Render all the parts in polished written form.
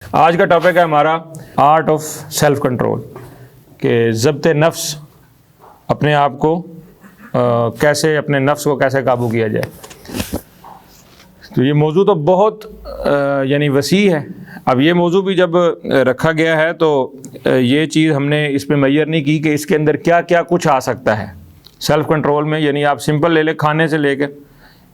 آج کا ٹاپک ہے ہمارا آرٹ آف سیلف کنٹرول، کہ ضبط نفس، اپنے آپ کو کیسے، اپنے نفس کو کیسے قابو کیا جائے۔ تو یہ موضوع تو بہت وسیع ہے۔ اب یہ موضوع بھی جب رکھا گیا ہے تو یہ چیز ہم نے اس پہ معیار نہیں کی کہ اس کے اندر کیا کیا کچھ آ سکتا ہے سیلف کنٹرول میں۔ یعنی آپ سمپل لے لیں کھانے سے لے کے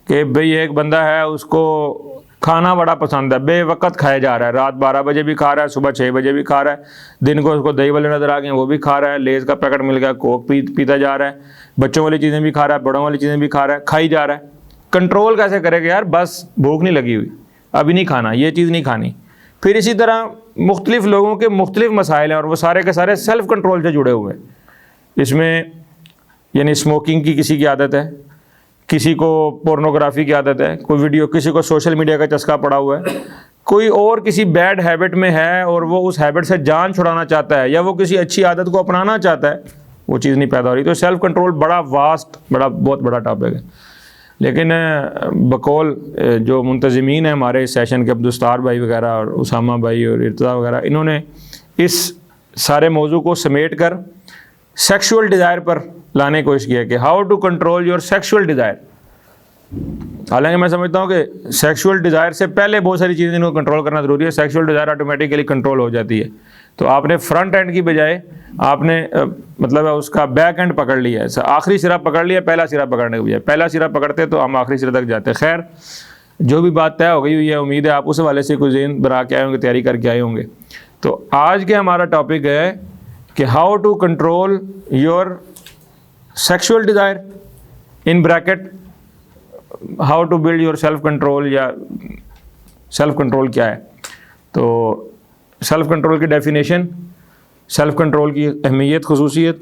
کہ بھئی ایک بندہ ہے، اس کو کھانا بڑا پسند ہے، بے وقت کھایا جا رہا ہے، رات 12 بجے بھی کھا رہا ہے، صبح 6 بجے بھی کھا رہا ہے، دن کو اس کو دہی والے نظر آ گئے ہیں وہ بھی کھا رہا ہے، لیز کا پیکٹ مل گیا کوک پیتا جا رہا ہے، بچوں والی چیزیں بھی کھا رہا ہے، بڑوں والی چیزیں بھی کھا رہا ہے، کھائی جا رہا ہے۔ کنٹرول کیسے کرے گا یار؟ بس بھوک نہیں لگی ہوئی، ابھی نہیں کھانا، یہ چیز نہیں کھانی۔ پھر اسی طرح مختلف لوگوں کے مختلف مسائل ہیں اور وہ سارے کے سارے سیلف کنٹرول سے جڑے ہوئے ہیں۔ اس میں اسموکنگ کی کسی کی عادت ہے، کسی کو پورنوگرافی کی عادت ہے، کوئی ویڈیو، کسی کو سوشل میڈیا کا چسکا پڑا ہوا ہے، کوئی اور کسی بیڈ ہیبٹ میں ہے اور وہ اس ہیبٹ سے جان چھڑانا چاہتا ہے، یا وہ کسی اچھی عادت کو اپنانا چاہتا ہے، وہ چیز نہیں پیدا ہو رہی۔ تو سیلف کنٹرول بڑا واسٹ، بہت بڑا ٹاپک ہے۔ لیکن بقول جو منتظمین ہیں ہمارے اس سیشن کے، عبدالستار بھائی وغیرہ اور اسامہ بھائی اور ارتضیٰ وغیرہ، انہوں نے اس سارے موضوع کو سمیٹ کر سیکشول ڈیزائر پر لانے کی کوشش کی ہے کہ how to control your sexual desire. حالانکہ میں سمجھتا ہوں کہ سیکشول ڈیزائر سے پہلے بہت ساری چیزیں ان کو کنٹرول کرنا ضروری ہے۔ سیکشول ڈیزائر آٹومیٹیکلی کنٹرول ہو جاتی ہے، تو آپ نے فرنٹ اینڈ کی بجائے آپ نے اس کا بیک اینڈ پکڑ لیا ہے، آخری سرا پکڑ لیا، پہلا سرا پکڑنے کی بجائے پہلا سرا پکڑتے تو ہم آخری سرے تک جاتے۔ خیر، جو بھی بات طے ہو گئی ہوئی ہے، امید ہے آپ اس حوالے سے کوئی ذہن بنا کے آئے ہوں گے، تیاری کر کے آئے ہوں گے۔ تو آج کے ہمارا ٹاپک ہے کہ how to control your sexual desire, in bracket how to build your self control, یا سیلف کنٹرول کیا ہے۔ تو سیلف کنٹرول کی ڈیفینیشن، سیلف کنٹرول کی اہمیت، خصوصیت،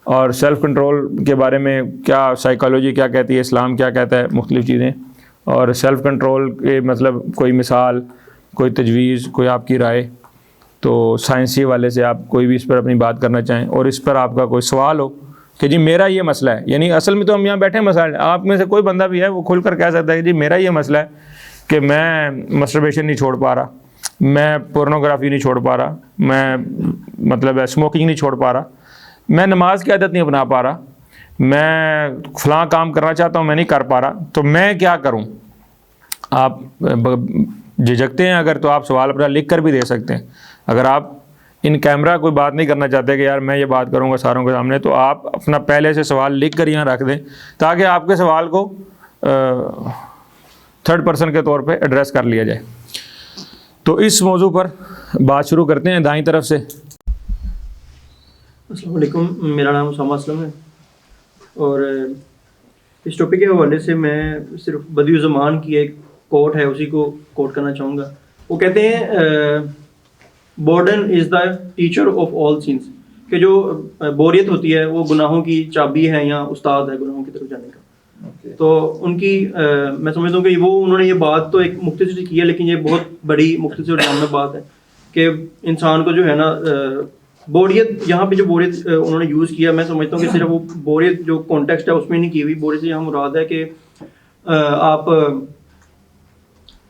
اور سیلف کنٹرول کے بارے میں کیا سائیکالوجی کیا کہتی ہے، اسلام کیا کہتا ہے، مختلف چیزیں، اور سیلف کنٹرول کے کوئی مثال، کوئی تجویز، کوئی آپ کی رائے، تو سائنسی والے سے آپ کوئی بھی اس پر اپنی بات کرنا چاہیں، اور اس پر آپ کا کوئی سوال ہو کہ جی میرا یہ مسئلہ ہے۔ یعنی اصل میں تو ہم یہاں بیٹھے مسائل، آپ میں سے کوئی بندہ بھی ہے وہ کھل کر کہہ سکتا ہے کہ جی میرا یہ مسئلہ ہے کہ میں مسٹربیشن نہیں چھوڑ پا رہا، میں پورنوگرافی نہیں چھوڑ پا رہا، میں اسموکنگ نہیں چھوڑ پا رہا، میں نماز کی عادت نہیں اپنا پا رہا، میں فلاں کام کرنا چاہتا ہوں میں نہیں کر پا رہا، تو میں کیا کروں؟ آپ جھجکتے ہیں اگر تو آپ سوال اپنا لکھ کر بھی دے سکتے ہیں۔ اگر آپ ان کیمرہ کوئی بات نہیں کرنا چاہتے کہ یار میں یہ بات کروں گا ساروں کے سامنے، تو آپ اپنا پہلے سے سوال لکھ کر یہاں رکھ دیں تاکہ آپ کے سوال کو تھرڈ پرسن کے طور پہ ایڈریس کر لیا جائے۔ تو اس موضوع پر بات شروع کرتے ہیں دائیں طرف سے۔ السلام علیکم، میرا نام اسامہ اسلم ہے، اور اس ٹاپک کے حوالے سے میں صرف بدیع الزمان کی ایک کوٹ ہے اسی کو کوٹ کرنا چاہوں گا۔ وہ کہتے ہیں Borden is the teacher of all sense, کہ جو بوریت ہوتی ہے وہ گناہوں کی چابی ہے یا استاد ہے گناہوں کی طرف جانے کا۔ تو ان کی میں سمجھتا ہوں کہ وہ انہوں نے یہ بات تو ایک مختصر سی کی ہے، لیکن یہ بہت بڑی مختصر جامع بات ہے کہ انسان کو جو ہے نا بوریت، یہاں پہ جو بوریت انہوں نے یوز کیا، میں سمجھتا ہوں کہ صرف وہ بوریت جو کانٹیکسٹ ہے اس میں نہیں کی ہوئی۔ بوریت سے یہاں مراد ہے کہ آپ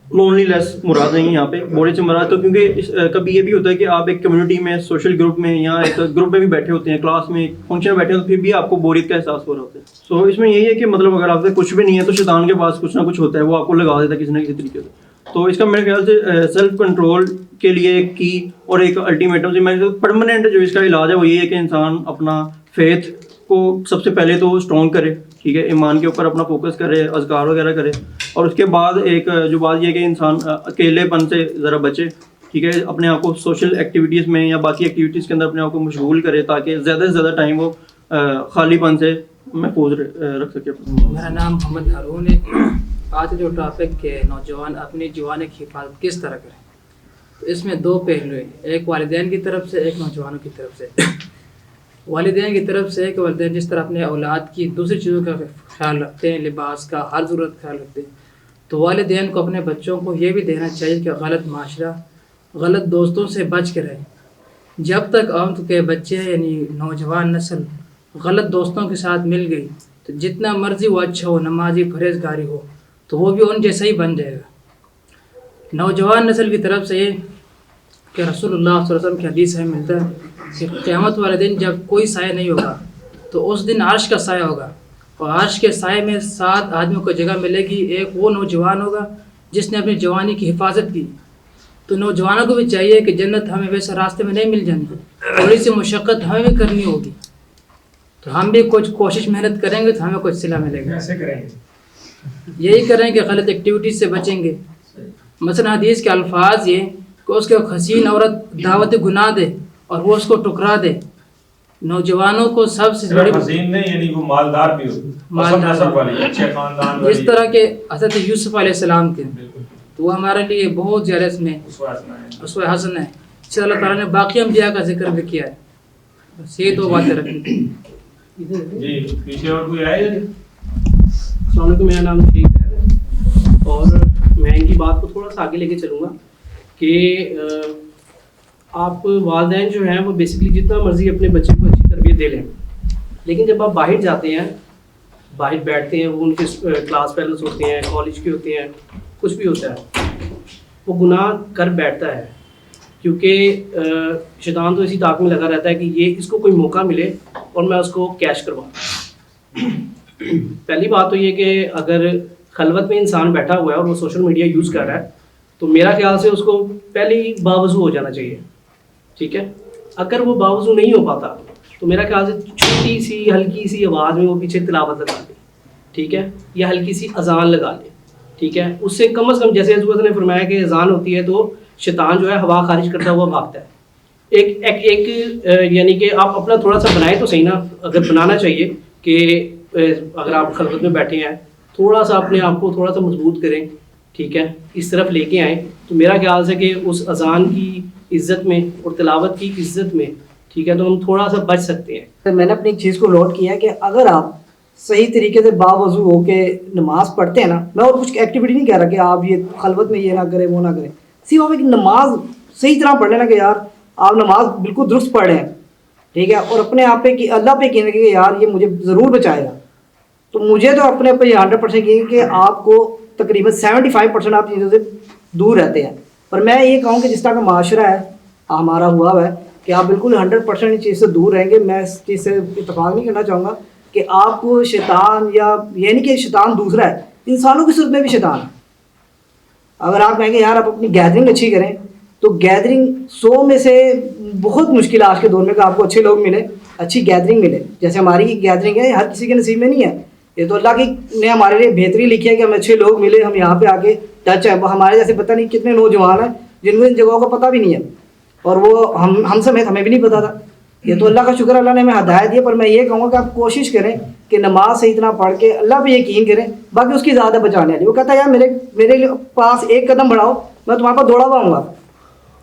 لونلی لیس مراد نہیں یہاں پہ بوریت سے مراد، تو کیونکہ کبھی یہ بھی ہوتا ہے کہ آپ ایک کمیونٹی میں، سوشل گروپ میں یا ایک گروپ میں بھی بیٹھے ہوتے ہیں، کلاس میں فنکشن میں بیٹھے ہیں، تو پھر بھی آپ کو بوریت کا احساس ہو رہا ہوتا ہے۔ سو اس میں یہی ہے کہ اگر آپ سے کچھ بھی نہیں ہے تو شیطان کے پاس کچھ نہ کچھ ہوتا ہے، وہ آپ کو لگا دیتا ہے کسی نہ کسی طریقے سے۔ تو اس کا میرے خیال سے سیلف کنٹرول کے لیے ایک کی اور ایک الٹیمیٹم پرماننٹ جو اس کا علاج ہے وہ یہ ہے کہ انسان اپنا فیتھ کو سب سے پہلے تو اسٹرانگ کرے، ٹھیک ہے، ایمان کے اوپر اپنا فوکس کرے، اذکار وغیرہ کرے، اور اس کے بعد ایک جو بات یہ ہے کہ انسان اکیلے پن سے ذرا بچے، ٹھیک ہے، اپنے آپ کو سوشل ایکٹیویٹیز میں یا باقی ایکٹیویٹیز کے اندر اپنے آپ کو مشغول کرے تاکہ زیادہ سے زیادہ ٹائم وہ خالی پن سے محفوظ رکھ سکے۔ میرا نام محمد ہارون ہے۔ آج جو ٹاپک کہ نوجوان اپنی جوانی کی حفاظت کس طرح کریں، تو اس میں دو پہلو ہیں، ایک والدین کی طرف سے، ایک نوجوانوں کی طرف سے۔ والدین کی طرف سے کہ والدین جس طرح اپنے اولاد کی دوسری چیزوں کا خیال رکھتے ہیں، لباس کا، ہر ضرورت کا خیال رکھتے ہیں، تو والدین کو اپنے بچوں کو یہ بھی دینا چاہیے کہ غلط معاشرہ، غلط دوستوں سے بچ کے رہیں۔ جب تک عام کے بچے یعنی نوجوان نسل غلط دوستوں کے ساتھ مل گئی تو جتنا مرضی وہ اچھا ہو، نمازی، پرہیزگاری ہو، تو وہ بھی ان جیسا ہی بن جائے گا۔ نوجوان نسل کی طرف سے یہ کہ رسول اللہ صلی اللہ علیہ وسلم کی حدیث میں ملتا ہے کہ قیامت والے دن جب کوئی سایہ نہیں ہوگا تو اس دن عرش کا سایہ ہوگا، اور عرش کے سائے میں 7 آدمیوں کو جگہ ملے گی. ایک وہ نوجوان ہوگا جس نے اپنی جوانی کی حفاظت کی. تو نوجوانوں کو بھی چاہیے کہ جنت ہمیں ویسے راستے میں نہیں مل جانی، تھوڑی سی مشقت ہمیں بھی کرنی ہوگی. تو ہم بھی کچھ کوشش محنت کریں گے تو ہمیں کچھ صلہ ملے گا. کیسے کریں گے؟ یہی کریں کہ غلط ایکٹیویٹیز سے بچیں گے. مثلا حدیث کے الفاظ یہ کہ اس کے حسین عورت دعوت گناہ دے اور وہ اس کو ٹکرا دے. نوجوانوں کو سب سے بڑی حسین نہیں یعنی وہ مالدار بھی ہو، مالدار نسب والی، اچھے خاندان والی، اس طرح کے حضرت یوسف علیہ السلام کے، تو وہ ہمارے لیے بہت زیادہ اس میں اسوہ حسن ہے. اس سے اللہ تعالیٰ نے باقی انبیاء کا ذکر بھی کیا ہے. بس یہ دو باتیں رکھیں. جی پیچھے اور کوئی آئے؟ السلام علیکم، میرا نام شیخ ہے اور میں ان کی بات کو تھوڑا سا آگے لے کے چلوں گا کہ آپ والدین جو ہیں وہ بیسکلی جتنا مرضی اپنے بچے کو اچھی تربیت دے لیں، لیکن جب آپ باہر جاتے ہیں، باہر بیٹھتے ہیں، وہ ان کے کلاس فیلوز ہوتے ہیں، کالج کے ہوتے ہیں، کچھ بھی ہوتا ہے، وہ گناہ کر بیٹھتا ہے. کیونکہ شیطان تو اسی طاق میں لگا رہتا ہے کہ یہ اس کو کوئی موقع ملے اور میں اس کو کیش کرواؤں. پہلی بات تو یہ کہ اگر خلوت میں انسان بیٹھا ہوا ہے اور وہ سوشل میڈیا یوز کر رہا ہے تو میرا خیال سے اس کو پہلے ہی باوضو ہو جانا چاہیے. ٹھیک ہے، اگر وہ باوضو نہیں ہو پاتا تو میرا خیال سے چھوٹی سی ہلکی سی آواز میں وہ پیچھے تلاوت لگا لے. ٹھیک ہے، یا ہلکی سی اذان لگا لے. ٹھیک ہے، اس سے کم از کم جیسے حضرت نے فرمایا کہ اذان ہوتی ہے تو شیطان جو ہے ہوا خارج کرتا ہوا بھاگتا ہے. ایک یعنی کہ آپ اپنا تھوڑا سا بنائیں تو صحیح نا. اگر بنانا چاہیے کہ اگر آپ خلوت میں بیٹھے ہیں تھوڑا سا اپنے آپ کو تھوڑا سا مضبوط کریں. ٹھیک ہے، اس طرف لے کے آئیں تو میرا خیال سے کہ اس اذان کی عزت میں اور تلاوت کی عزت میں، ٹھیک ہے، تو ہم تھوڑا سا بچ سکتے ہیں. میں نے اپنی ایک چیز کو نوٹ کیا ہے کہ اگر آپ صحیح طریقے سے باوضو ہو کے نماز پڑھتے ہیں نا، میں اور کچھ ایکٹیویٹی نہیں کہہ رہا کہ آپ یہ خلوت میں یہ نہ کریں وہ نہ کریں، صرف آپ ایک نماز صحیح طرح پڑھ لینا کہ یار آپ نماز بالکل درست پڑھ رہے ہیں. ٹھیک ہے، اور اپنے آپ پہ کہ اللہ پہ کہنے کہ یار یہ مجھے ضرور بچائے گا. تو مجھے تو اپنے اوپر یہ 100% کہیں کہ آپ کو تقریباً 75% آپ چیزوں سے دور رہتے ہیں. پر میں یہ کہوں کہ جس طرح کا معاشرہ ہے ہمارا ہوا ہے کہ آپ بالکل 100% اس چیز سے دور رہیں گے. میں اس چیز سے اتفاق نہیں کرنا چاہوں گا کہ آپ کو شیطان، یا یہ نہیں کہ شیطان دوسرا ہے، انسانوں کی صورت میں بھی شیطان ہے. اگر آپ کہیں گے یار آپ اپنی گیدرنگ اچھی کریں تو گیدرنگ 100 میں سے بہت مشکل آج کے دور میں کہ آپ کو اچھے لوگ ملے، اچھی گیدرنگ ملے. جیسے ہماری گیدرنگ ہے ہر کسی کے نصیب میں نہیں ہے. یہ تو اللہ کی نے ہمارے لیے بہتری لکھی ہے کہ ہمیں اچھے لوگ ملے، ہم یہاں پہ آ کے ٹچ ہے. ہمارے جیسے پتہ نہیں کتنے نوجوان ہیں جن کو ان جگہوں کا پتہ بھی نہیں ہے، اور وہ ہم سمیت ہمیں بھی نہیں پتا تھا. یہ تو اللہ کا شکر، اللہ نے ہمیں ہدایت دی. پر میں یہ کہوں گا کہ آپ کوشش کریں کہ نماز صحیح طرح پڑھ کے اللہ پہ یقین کریں. باقی اس کی زیادہ بچانے والی، وہ کہتا ہے یار میرے پاس ایک قدم بڑھاؤ میں تمہارے پاس دوڑا ہوا ہوں گا.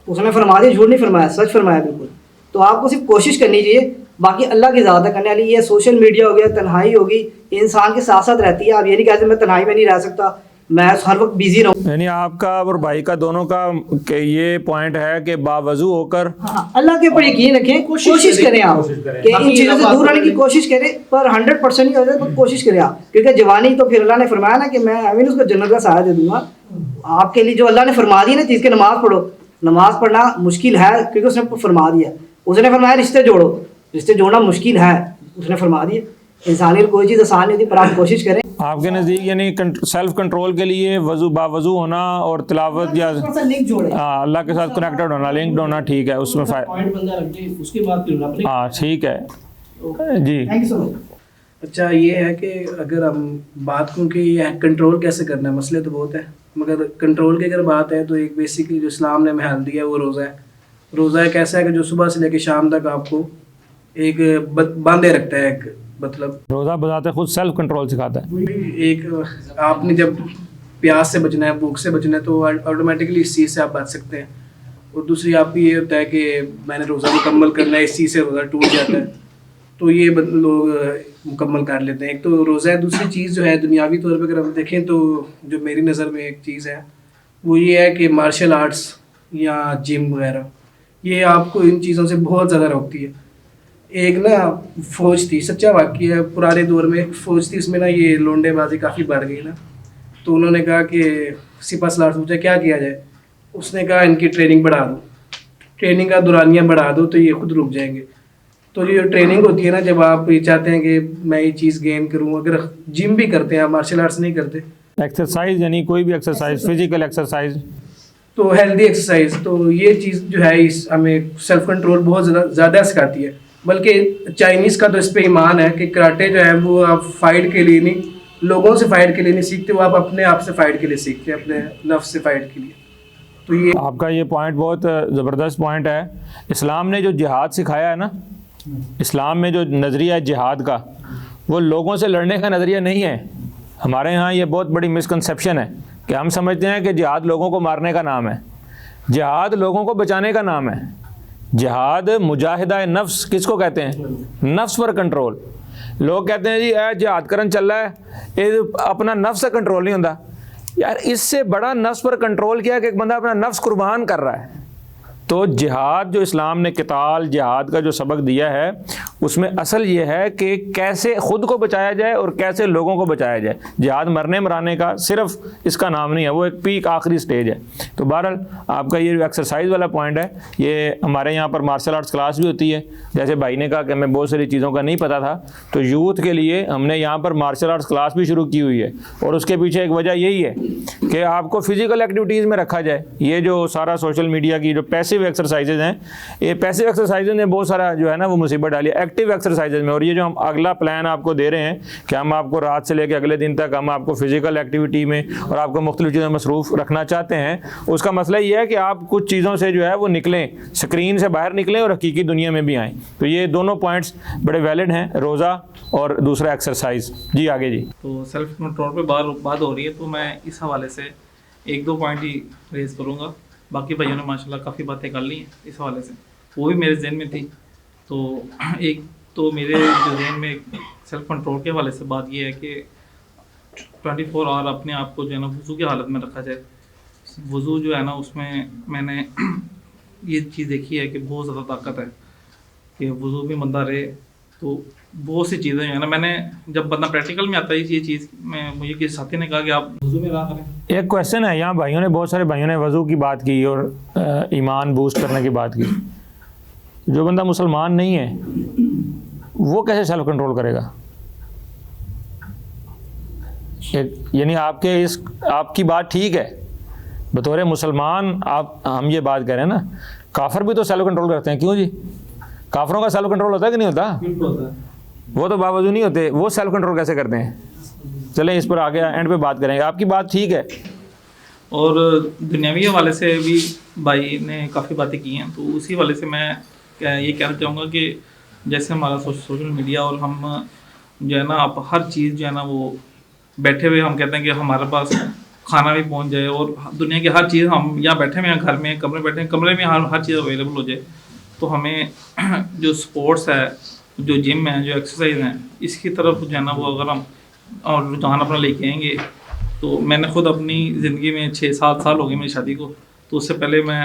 اس نے فرما دیا، جھوٹ نہیں فرمایا، سچ فرمایا بالکل. تو آپ کو صرف کوشش کرنی چاہیے. باقی اللہ کی ذات کرنے والی. یہ سوشل میڈیا ہو گیا، تنہائی ہوگی، انسان کے ساتھ ساتھ رہتی ہے. آپ یہ نہیں کہتے میں تنہائی میں نہیں رہ سکتا، میں ہر وقت بیزی رہوں. یعنی آپ کا اور بھائی کا دونوں کا کہ یہ پوائنٹ ہے کہ باوضو ہو کر اللہ کے اوپر یقین رکھیں، کوشش کریں آپ کہ ان چیزوں سے دور رہنے کی کوشش کریں. پر 100% نہیں ہو جائے تو کوشش کریں آپ، کیونکہ جوانی تو پھر اللہ نے فرمایا نا کہ میں امین اس کو جنت کا سایہ دے دوں گا. آپ کے لیے جو اللہ نے فرما دی نا چیز کہ نماز پڑھو، نماز پڑھنا مشکل ہے کیونکہ اس نے فرما دیا. اس نے فرمایا رشتے جوڑو، رشتے جوڑنا مشکل ہے، اس نے فرما دیا. انسانی کوئی چیز آسان نہیں ہوتی، پر آپ کوشش کریں. آپ کے نزدیک یعنی سیلف کنٹرول کے لیے وضو باوضو ہونا اور تلاوت یا لنک جوڑیں، اللہ کے ساتھ کنیکٹڈ ہونا، لنکڈ ہونا، ٹھیک ہے، اس میں پوائنٹ بندہ رکھ دے اس کے بعد پھر اپنے. ہاں ٹھیک ہے جی. تھینک یو سو مچ. اچھا یہ ہے کہ اگر ہم بات کروں کہ یہ کنٹرول کیسے کرنا ہے، مسئلے تو بہت ہیں، مگر کنٹرول کی اگر بات ہے تو ایک بیسکلی جو اسلام نے ہمیں حل دیا ہے وہ روزہ ہے. روزہ ایک ایسا ہے کہ جو صبح سے لے کے شام تک آپ کو ایک باندھے رکھتا ہے. ایک مطلب روزہ بذات خود سیلف کنٹرول سکھاتا ہے. ایک آپ نے جب پیاس سے بچنا ہے، بھوک سے بچنا ہے تو آٹومیٹکلی اس چیز سے آپ بچ سکتے ہیں. اور دوسری آپ کی یہ ہوتا ہے کہ میں نے روزہ مکمل کرنا ہے، اس چیز سے روزہ ٹوٹ جاتا ہے تو یہ لوگ مکمل کر لیتے ہیں. ایک تو روزہ ہے. دوسری چیز جو ہے دنیاوی طور پہ اگر ہم دیکھیں تو جو میری نظر میں ایک چیز ہے وہ یہ ہے کہ مارشل آرٹس یا جم وغیرہ یہ آپ کو ان چیزوں سے بہت زیادہ روکتی ہے. ایک نا فوج تھی، سچا واقعہ ہے، پرانے دور میں ایک فوج تھی، اس میں نا یہ لونڈے بازی کافی بڑھ گئی نا، تو انہوں نے کہا کہ سپہ سالار پوچھا کیا کیا جائے، اس نے کہا ان کی ٹریننگ بڑھا دو. ٹریننگ کا دورانیہ بڑھا دو تو یہ خود رک جائیں گے. تو یہ ٹریننگ ہوتی ہے نا, جب آپ یہ چاہتے ہیں کہ میں یہ چیز گین کروں, اگر جم بھی کرتے ہیں آپ, مارشل آرٹس نہیں کرتے, ایکسرسائز یعنی کوئی بھی ایکسرسائز, فزیکل ایکسرسائز, تو ہیلدی ایکسرسائز, تو یہ چیز جو ہے اس ہمیں سیلف کنٹرول بہت زیادہ سکھاتی ہے. بلکہ چائنیز کا تو اس پہ ایمان ہے کہ کراٹے جو ہے وہ آپ فائٹ کے لیے نہیں, لوگوں سے فائٹ کے لیے نہیں سیکھتے, وہ آپ اپنے آپ سے فائٹ کے لیے سیکھتے ہیں, اپنے نفس سے فائٹ کے لیے. تو یہ آپ کا یہ پوائنٹ بہت زبردست پوائنٹ ہے. اسلام نے جو جہاد سکھایا ہے نا, اسلام میں جو نظریہ ہے جہاد کا, وہ لوگوں سے لڑنے کا نظریہ نہیں ہے. ہمارے ہاں یہ بہت بڑی مسکنسیپشن ہے کہ ہم سمجھتے ہیں کہ جہاد لوگوں کو مارنے کا نام ہے. جہاد لوگوں کو بچانے کا نام ہے. جہاد مجاہدہ نفس کس کو کہتے ہیں؟ نفس پر کنٹرول. لوگ کہتے ہیں جی اے جہاد کرن چل رہا ہے, یہ اپنا نفس سے کنٹرول نہیں ہوتا. یار اس سے بڑا نفس پر کنٹرول کیا کہ ایک بندہ اپنا نفس قربان کر رہا ہے. تو جہاد جو اسلام نے قتال جہاد کا جو سبق دیا ہے, اس میں اصل یہ ہے کہ کیسے خود کو بچایا جائے اور کیسے لوگوں کو بچایا جائے. جہاد مرنے مرانے کا صرف اس کا نام نہیں ہے, وہ ایک پیک آخری سٹیج ہے. تو بہرحال آپ کا یہ جو ایکسرسائز والا پوائنٹ ہے, یہ ہمارے یہاں پر مارشل آرٹس کلاس بھی ہوتی ہے. جیسے بھائی نے کہا کہ ہمیں بہت ساری چیزوں کا نہیں پتہ تھا, تو یوتھ کے لیے ہم نے یہاں پر مارشل آرٹس کلاس بھی شروع کی ہوئی ہے. اور اس کے پیچھے ایک وجہ یہی ہے کہ آپ کو فزیکل ایکٹیویٹیز میں رکھا جائے. یہ جو سارا سوشل میڈیا کی جو پیسیو ایکسرسائزز ہیں, یہ پیسیو ایکسرسائزز نے بہت سارا جو ہے نا وہ مصیبت ڈالی ہے ایکٹیو ایکسرسائزز میں. اور یہ جو ہم اگلا پلان آپ کو دے رہے ہیں کہ ہم آپ کو رات سے لے کے اگلے دن تک ہم آپ کو فزیکل ایکٹیویٹی میں اور آپ کو مختلف چیزوں میں مصروف رکھنا چاہتے ہیں, اس کا مسئلہ یہ ہے کہ آپ کچھ چیزوں سے جو ہے وہ نکلیں, اسکرین سے باہر نکلیں اور حقیقی دنیا میں بھی آئیں. تو یہ دونوں پوائنٹس بڑے ویلڈ ہیں, روزہ اور دوسرا ایکسرسائز. جی آگے جی. تو سیلف کنٹرول پہ بات ہو رہی ہے, تو میں اس حوالے سے ایک دو پوائنٹ ہی ریز کروں گا. باقی بھائیوں نے ماشاءاللہ کافی باتیں کر لی ہیں اس حوالے سے, وہ بھی میرے ذہن میں تھی. تو ایک تو میرے جو ذہن میں سیلف کنٹرول کے حوالے سے بات یہ ہے کہ 24 آور اپنے آپ کو جو ہے نا وضو کی حالت میں رکھا جائے. وضو جو ہے نا اس میں نے یہ چیز دیکھی ہے کہ بہت زیادہ طاقت ہے کہ وضو بھی بندہ رہے. تو بہت سی چیزیں جو ہے نا, میں نے جب بندہ پریکٹیکل میں آتا ہے یہ چیز, میں مجھے کسی ساتھی نے کہا کہ آپ وضو میں رہا کریں. ایک کویشچن ہے یہاں, بھائیوں نے بہت سارے بھائیوں نے وضو کی بات کی اور ایمان بوسٹ کرنے کی بات کی. جو بندہ مسلمان نہیں ہے وہ کیسے سیلف کنٹرول کرے گا؟ یعنی آپ کی بات ٹھیک ہے بطور مسلمان, ہم یہ بات کہہ رہے ہیں نا, کافر بھی تو سیلف کنٹرول کرتے ہیں. کیوں جی؟ کافروں کا سیلف کنٹرول ہوتا ہے کہ نہیں ہوتا؟ وہ تو باوجود نہیں ہوتے, وہ سیلف کنٹرول کیسے کرتے ہیں؟ چلیں اس پر آگے اینڈ پہ بات کریں گے. آپ کی بات ٹھیک ہے. اور دنیاوی حوالے سے بھی بھائی نے کافی باتیں کی ہیں, تو اسی حوالے سے میں یہ کہنا چاہوں گا کہ جیسے ہمارا سوشل میڈیا اور ہم جو ہے نا آپ ہر چیز جو ہے نا وہ بیٹھے ہوئے ہم کہتے ہیں کہ ہمارے پاس کھانا بھی پہنچ جائے اور دنیا کی ہر چیز ہم یہاں بیٹھے ہوئے ہیں, گھر میں کمرے بیٹھے ہیں, کمرے میں ہر چیز اویلیبل ہو جائے. تو ہمیں جو سپورٹس ہے, جو جم ہے, جو ایکسرسائز ہیں, اس کی طرف جو ہے نا وہ اگر ہم اور رجحان اپنا لے کے آئیں گے. تو میں نے خود اپنی زندگی میں 6-7 سال ہو گئے میری شادی کو, تو اس سے پہلے میں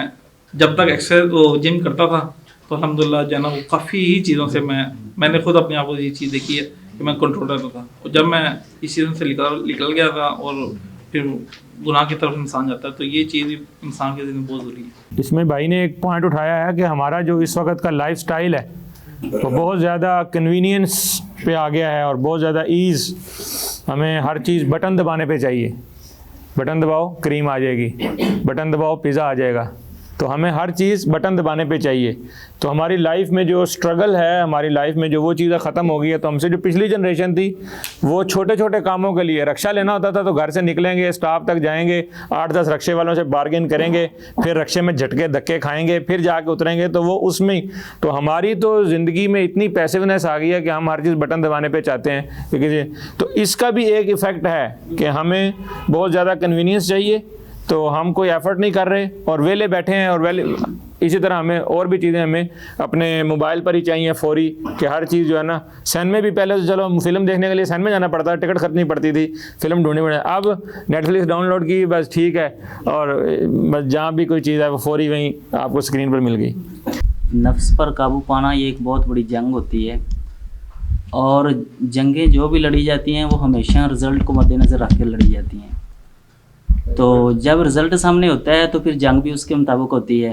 جب تک ایکسرسائز جم کرتا تھا تو الحمدللہ جو ہے نا وہ کافی ہی چیزوں سے میں نے خود اپنے آپ کو یہ چیز دیکھی ہے کہ میں کنٹرول کرتا تھا. اور جب میں اس چیزوں سے نکل گیا تھا اور پھر گناہ کی طرف انسان جاتا ہے, تو یہ چیز انسان کے زندگی میں بہت ضروری ہے. اس میں بھائی نے ایک پوائنٹ اٹھایا ہے کہ ہمارا جو اس وقت کا لائف سٹائل ہے وہ بہت زیادہ کنوینئنس پہ آ گیا ہے اور بہت زیادہ ایز. ہمیں ہر چیز بٹن دبانے پہ چاہیے. بٹن دباؤ کریم آ جائے گی, بٹن دباؤ پیزا آ جائے گا. تو ہمیں ہر چیز بٹن دبانے پہ چاہیے. تو ہماری لائف میں جو اسٹرگل ہے, ہماری لائف میں جو وہ چیزیں ختم ہو گئی ہے. تو ہم سے جو پچھلی جنریشن تھی وہ چھوٹے چھوٹے کاموں کے لیے رکشہ لینا ہوتا تھا تو گھر سے نکلیں گے, اسٹاپ تک جائیں گے, 8-10 رکشے والوں سے بارگین کریں گے, پھر رکشے میں جھٹکے دھکے کھائیں گے, پھر جا کے اتریں گے. تو وہ اس میں تو ہماری تو زندگی میں اتنی پیسیونیس آ گئی ہے کہ ہم ہر چیز بٹن دبانے پہ چاہتے ہیں. کیونکہ تو اس کا بھی ایک ایفیکٹ ہے کہ ہمیں بہت زیادہ کنوینئنس چاہیے, تو ہم کوئی ایفرٹ نہیں کر رہے اور ویلے بیٹھے ہیں. اور اسی طرح ہمیں اور بھی چیزیں ہمیں اپنے موبائل پر ہی چاہیے فوری, کہ ہر چیز جو ہے نا سینمے بھی پہلے تو چلو فلم دیکھنے کے لیے سینمے جانا پڑتا ہے, ٹکٹ خریدنی پڑتی تھی, فلم ڈھونڈنی پڑتی. اب نیٹ فلکس ڈاؤن لوڈ کی بس ٹھیک ہے, اور بس جہاں بھی کوئی چیز ہے وہ فوری وہیں آپ کو اسکرین پر مل گئی. نفس پر قابو پانا یہ ایک بہت بڑی جنگ ہوتی ہے, اور جنگیں جو بھی لڑی جاتی ہیں وہ ہمیشہ رزلٹ کو مد نظر رکھ کے لڑی جاتی ہیں. تو جب رزلٹ سامنے ہوتا ہے تو پھر جنگ بھی اس کے مطابق ہوتی ہے.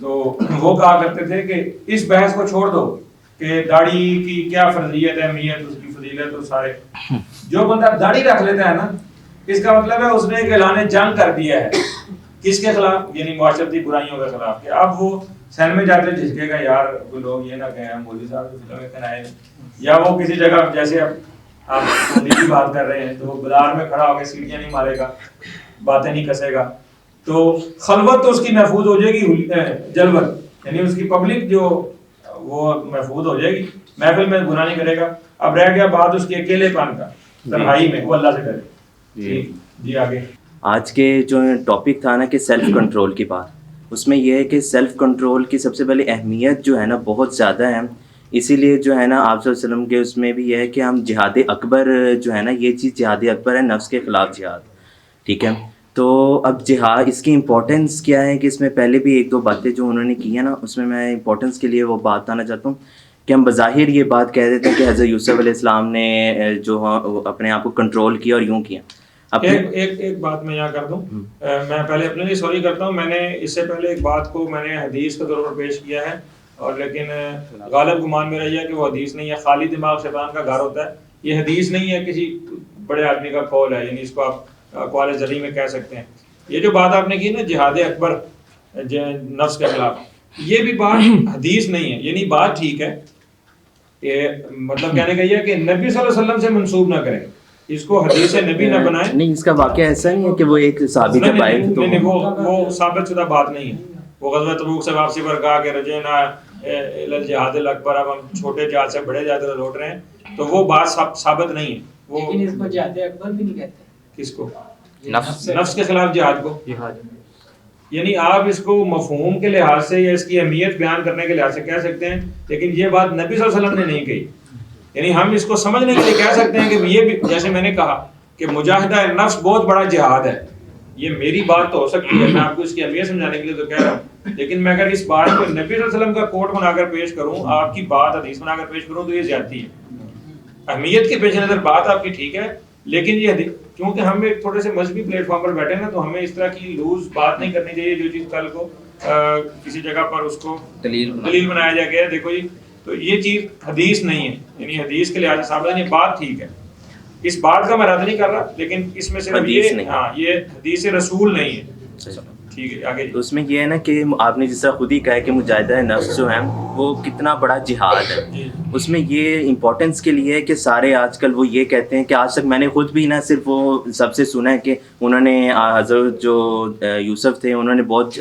تو وہ کہا کرتے تھے کہ اس بحث کو چھوڑ دو کہ داڑھی کی کیا فرضیت ہے، اہمیت، اس کی فضیلت، تو سارے جو بندہ داڑھی رکھ لیتا ہے نا، اس کا مطلب ہے اس نے ایک اعلان جنگ کر دیا ہے کس کے خلاف، یعنی معاشرتی برائیوں کے خلاف، کہ اب وہ سین میں جاتے جھجکے گا یار کوئی لوگ یہ نہ کہیں مولوی صاحب کی فلمیں بنائے، یا وہ کسی جگہ جیسے اب آپ مودی کی بات کر رہے ہیں تو وہ بازار میں کھڑا ہو کے سیڑھیاں نہیں مارے گا، باتیں نہیں کسے گا، تو خلوت تو اس کی محفوظ ہو جائے گی، جلوت یعنی اس کی پبلک جو وہ محفوظ ہو جائے گی، محفل میں گناہ نہیں کرے گا۔ اب رہ گیا بات اس کے اکیلے پن کا، تنہائی میں، وہ اللہ سے ڈرے۔ جی آگے آج کے جو ٹاپک تھا نا کہ سیلف کنٹرول کی بات، اس میں یہ ہے کہ سیلف کنٹرول کی سب سے پہلے اہمیت جو ہے نا بہت زیادہ ہے، اسی لیے جو ہے نا آپ صلی اللہ علیہ وسلم کے اس میں بھی یہ ہے کہ ہم جہاد اکبر جو ہے نا، یہ چیز جہاد اکبر ہے، نفس کے خلاف جہاد، ٹھیک ہے۔ تو اب جہاد اس کی امپورٹنس کیا ہے کہ اس میں پہلے بھی ایک دو باتیں جو انہوں نے کی ہیں نا، اس میں امپورٹنس کے لیے وہ بات بتانا چاہتا ہوں کہ ہم بظاہر یہ بات کہہ دیتے ہیں کہ حضرت یوسف علیہ السلام نے جو اپنے آپ کو کنٹرول کیا اور یوں کیا۔ ایک بات میں یہاں کر دوں، میں پہلے اپنے لیے سوری کرتا ہوں، میں نے اس سے پہلے ایک بات کو میں نے حدیث کے طور پر پیش کیا ہے، اور لیکن غالب گمان میرا یہ ہے کہ وہ حدیث نہیں ہے، خالی دماغ شیطان کا گھر ہوتا ہے، یہ حدیث نہیں ہے، کسی بڑے آدمی کا قول ہے، یعنی اس کو آپ اقوال ذری میں کہہ سکتے ہیں۔ یہ جو بات آپ نے کی نا جہاد اکبر نفس کے خلاف، یہ بھی بات حدیث نہیں ہے، یعنی بات ٹھیک ہے کہ مطلب کہنے کا یہ ہے کہ نبی صلی اللہ علیہ وسلم سے منسوب نہ کریں، اس کو حدیث نبی نہ بنائیں۔ نہیں، اس کا واقعہ ایسا نہیں ہے کہ وہ ایک صحابی کے بائے تھے، نہیں، وہ ثابت شدہ بات نہیں ہے۔ وہ غزوہ تبوک سے واپسی پر کہا کہ رجعنا الی الجہاد الاکبر، اب ہم چھوٹے جہاد سے بڑے جہاد لوٹ رہے ہیں، تو وہ بات ثابت نہیں ہے۔ وہ لیکن اس کو جہاد اکبر بھی نہیں کہتے۔ کس کو؟ نفس کے خلاف جہاد کو، یعنی آپ اس کو مفہوم کے لحاظ سے یا اس کی اہمیت بیان کرنے کے لحاظ سے کہہ سکتے ہیں، لیکن یہ بات نبی صلی اللہ علیہ وسلم نے نہیں کہی۔ یعنی ہم اس کو سمجھنے کے لیے کہہ سکتے ہیں کہ یہ بھی، جیسے میں نے کہا کہ مجاہدہ نفس بہت بڑا جہاد ہے، یہ میری بات تو ہو سکتی ہے، میں آپ کو اس کی اہمیت سمجھانے کے لیے تو کہہ رہا ہوں، لیکن میں اگر اس بات کو نبی صلی اللہ علیہ وسلم کا کوٹ بنا کر پیش کروں، آپ کی بات حدیث بنا کر پیش کروں، تو یہ زیادتی ہے۔ اہمیت کے پیش نظر بات آپ کی ٹھیک ہے، لیکن یہ کیونکہ ہم ایک تھوڑے سے مذہبی پلیٹ فارم پر بیٹھے ہیں نا، تو ہمیں اس طرح کی لوز بات نہیں کرنی چاہیے جو چیز کل کو کسی جگہ پر اس کو دلیل بنایا جا گیا ہے، دیکھو جی تو یہ چیز حدیث نہیں ہے، یعنی حدیث کے لحاظ سے ثابت نہیں، بات ٹھیک ہے، اس بات کا میں رد نہیں کر رہا، لیکن اس میں صرف یہ حدیث رسول نہیں ہے۔ ٹھیک ہے آگے۔ تو اس میں یہ ہے نا کہ آپ نے جس طرح خود ہی کہا ہے کہ مجاہدہ نفس جو ہے وہ کتنا بڑا جہاد ہے، اس میں یہ امپورٹنس کے لیے ہے کہ سارے آج کل وہ یہ کہتے ہیں کہ آج تک میں نے خود بھی نہ صرف وہ سب سے سنا ہے کہ انہوں نے حضرت جو یوسف تھے انہوں نے بہت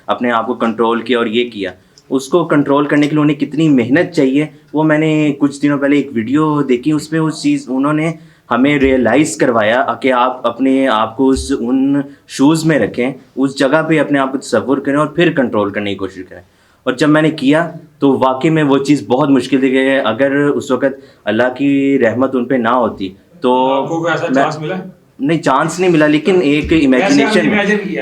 اپنے آپ کو کنٹرول کیا اور یہ کیا، اس کو کنٹرول کرنے کے لیے انہیں کتنی محنت چاہیے، وہ میں نے کچھ دنوں پہلے ایک ویڈیو دیکھی، اس میں اس چیز انہوں نے ہمیں ریئلائز کروایا کہ آپ اپنے آپ کو ان شوز میں رکھیں، اس جگہ پہ اپنے آپ کو تصور کریں اور پھر کنٹرول کرنے کی کوشش کریں۔ اور جب میں نے کیا تو واقعی میں وہ چیز بہت مشکل تھی کہ اگر اس وقت اللہ کی رحمت ان پہ نہ ہوتی تو نہیں، چانس نہیں ملا، لیکن ایک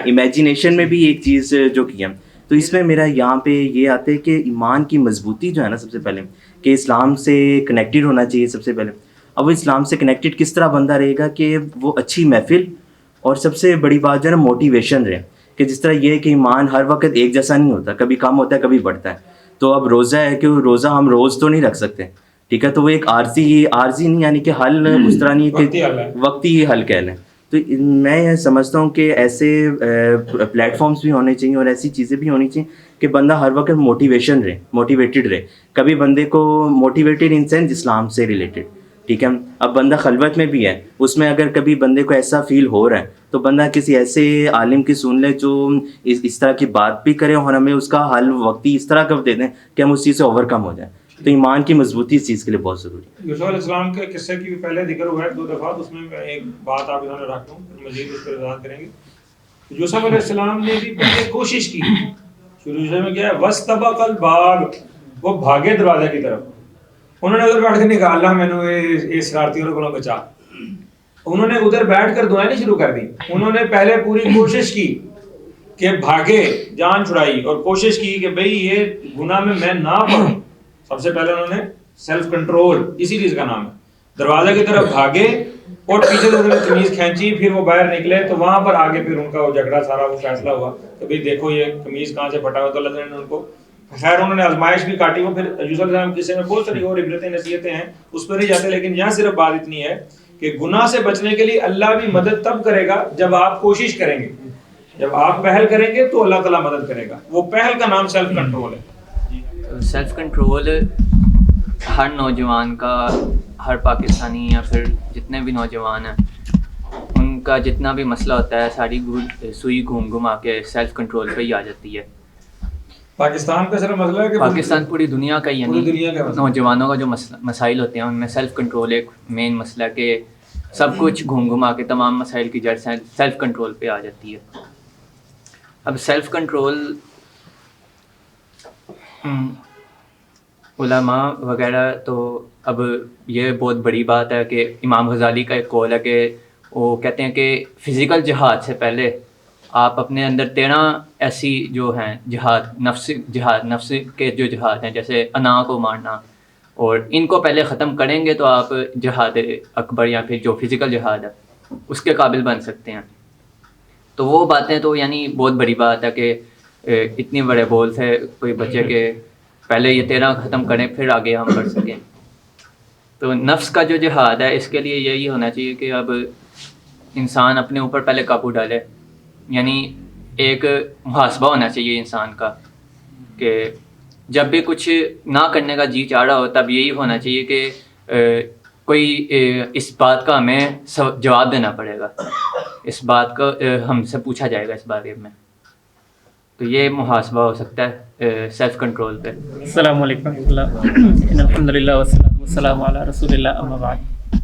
امیجنیشن میں بھی ایک چیز جو کیا، تو اس میں میرا یہاں پہ یہ آتا ہے کہ ایمان کی مضبوطی جو ہے نا، سب سے پہلے کہ اسلام سے کنیکٹڈ ہونا چاہیے سب سے پہلے۔ اب وہ اسلام سے کنیکٹڈ کس طرح بندہ رہے گا کہ وہ اچھی محفل، اور سب سے بڑی بات جو ہے نا موٹیویشن رہے، کہ جس طرح یہ ہے کہ ایمان ہر وقت ایک جیسا نہیں ہوتا، کبھی کم ہوتا ہے کبھی بڑھتا ہے۔ تو اب روزہ ہے کہ روزہ ہم روز تو نہیں رکھ سکتے، ٹھیک ہے، تو وہ ایک عارضی نہیں، یعنی کہ حل اس طرح نہیں ہے کہ وقتی حل کہہ لیں۔ تو میں یہ سمجھتا ہوں کہ ایسے پلیٹ فارمز بھی ہونے چاہیے اور ایسی چیزیں بھی ہونی چاہیے کہ بندہ ہر وقت موٹیویٹڈ رہے، کبھی بندے کو موٹیویٹڈ ان سینس اسلام سے ریلیٹڈ، ٹھیک ہے۔ اب بندہ خلوت میں بھی ہے، اس میں اگر کبھی بندے کو ایسا فیل ہو رہا ہے تو بندہ کسی ایسے عالم کی سن لے جو اس طرح کی بات بھی کرے اور ہمیں اس کا حل وقتی اس طرح کا دے دیں کہ ہم اس چیز سے اوور کم ہو جائیں۔ تو ایمان کی مضبوطی اس چیز کے لیے بہت ضروری ہے۔ یوسف علیہ السلام کے قصے کی بھی پہلے ذکر ہوا ہے 2 دفعہ، اس میں ایک بات آپ ادھر رکھ دوں، مزید اس پر وضاحت کریں گے۔ یوسف علیہ السلام نے بھی پہلے کوشش کی، شروع میں کیا ہے وَاسْتَبَقَ الْبَابَ، وہ بھاگے دروازے کی طرف، انہوں نے ادھر بیٹھ کے نہیں کہا اللہ میں نے شرارتیوں کو بچا، انہوں نے ادھر بیٹھ کر دعائیں نہیں شروع کر دی، انہوں نے پہلے پوری کوشش کی کہ بھاگے، جان چھڑائی اور کوشش کی کہ بھئی یہ گناہ میں نہ پڑوں۔ سب سے پہلے انہوں نے سیلف کنٹرول، اسی چیز کا نام ہے، دروازے کی طرف بھاگے اور پیچھے سے انہوں نے قمیض کھینچی, پھر وہ باہر نکلے تو وہاں پر آگے پھر ان کا وہ جھگڑا سارا وہ فیصلہ ہوا کہ بھئی دیکھو یہ قمیض کہاں سے پھٹا ہوا. تو اللہ تعالیٰ نے ان کو خیر انہوں نے آزمائش بھی کاٹی. وہ پھر یوسف علیہ السلام قصے میں بہت ساری اور عبرتیں نصیحتیں ہیں, اس پر نہیں جاتے, لیکن یہاں صرف بات اتنی ہے کہ گناہ سے بچنے کے لیے اللہ بھی مدد تب کرے گا جب آپ کوشش کریں گے. جب آپ پہل کریں گے تو اللہ تعالیٰ مدد کرے گا. وہ پہل کا نام سیلف کنٹرول ہے. سیلف کنٹرول ہر نوجوان کا, ہر پاکستانی یا پھر جتنے بھی نوجوان ہیں ان کا جتنا بھی مسئلہ ہوتا ہے ساری سوئی گھوم گھما کے سیلف کنٹرول پہ ہی آ جاتی ہے. پاکستان کا صرف مسئلہ ہے کہ پاکستان پوری دنیا کا, یعنی نوجوانوں کا جو مسائل ہوتے ہیں ان میں سیلف کنٹرول ایک مین مسئلہ ہے کہ سب کچھ گھوم گھما کے تمام مسائل کی جڑ سیلف کنٹرول پہ آ جاتی ہے. اب سیلف کنٹرول علماء وغیرہ تو اب یہ بہت بڑی بات ہے کہ امام غزالی کا ایک قول ہے کہ وہ کہتے ہیں کہ فزیکل جہاد سے پہلے آپ اپنے اندر 13 ایسی جو ہیں جہاد نفس کے جو جہاد ہیں جیسے انا کو مارنا, اور ان کو پہلے ختم کریں گے تو آپ جہاد اکبر یا پھر جو فزیکل جہاد ہے اس کے قابل بن سکتے ہیں. تو وہ باتیں تو یعنی بہت بڑی بات ہے کہ اتنے بڑے بول تھے کوئی بچے کے پہلے یہ 13 ختم کریں پھر آگے ہم بڑھ سکیں. تو نفس کا جو جہاد ہے اس کے لیے یہی ہونا چاہیے کہ اب انسان اپنے اوپر پہلے قابو ڈالے, یعنی ایک محاسبہ ہونا چاہیے انسان کا کہ جب بھی کچھ نہ کرنے کا جی چاہ رہا ہو تب یہی ہونا چاہیے کہ کوئی اس بات کا ہمیں جواب دینا پڑے گا, اس بات کو ہم سے پوچھا جائے گا اس بارے میں. تو یہ محاسبہ ہو سکتا ہے سیلف کنٹرول پہ. السلام علیکم ورحمۃ اللہ. الحمد للہ والصلاۃ والسلام علی رسول اللہ اما بعد.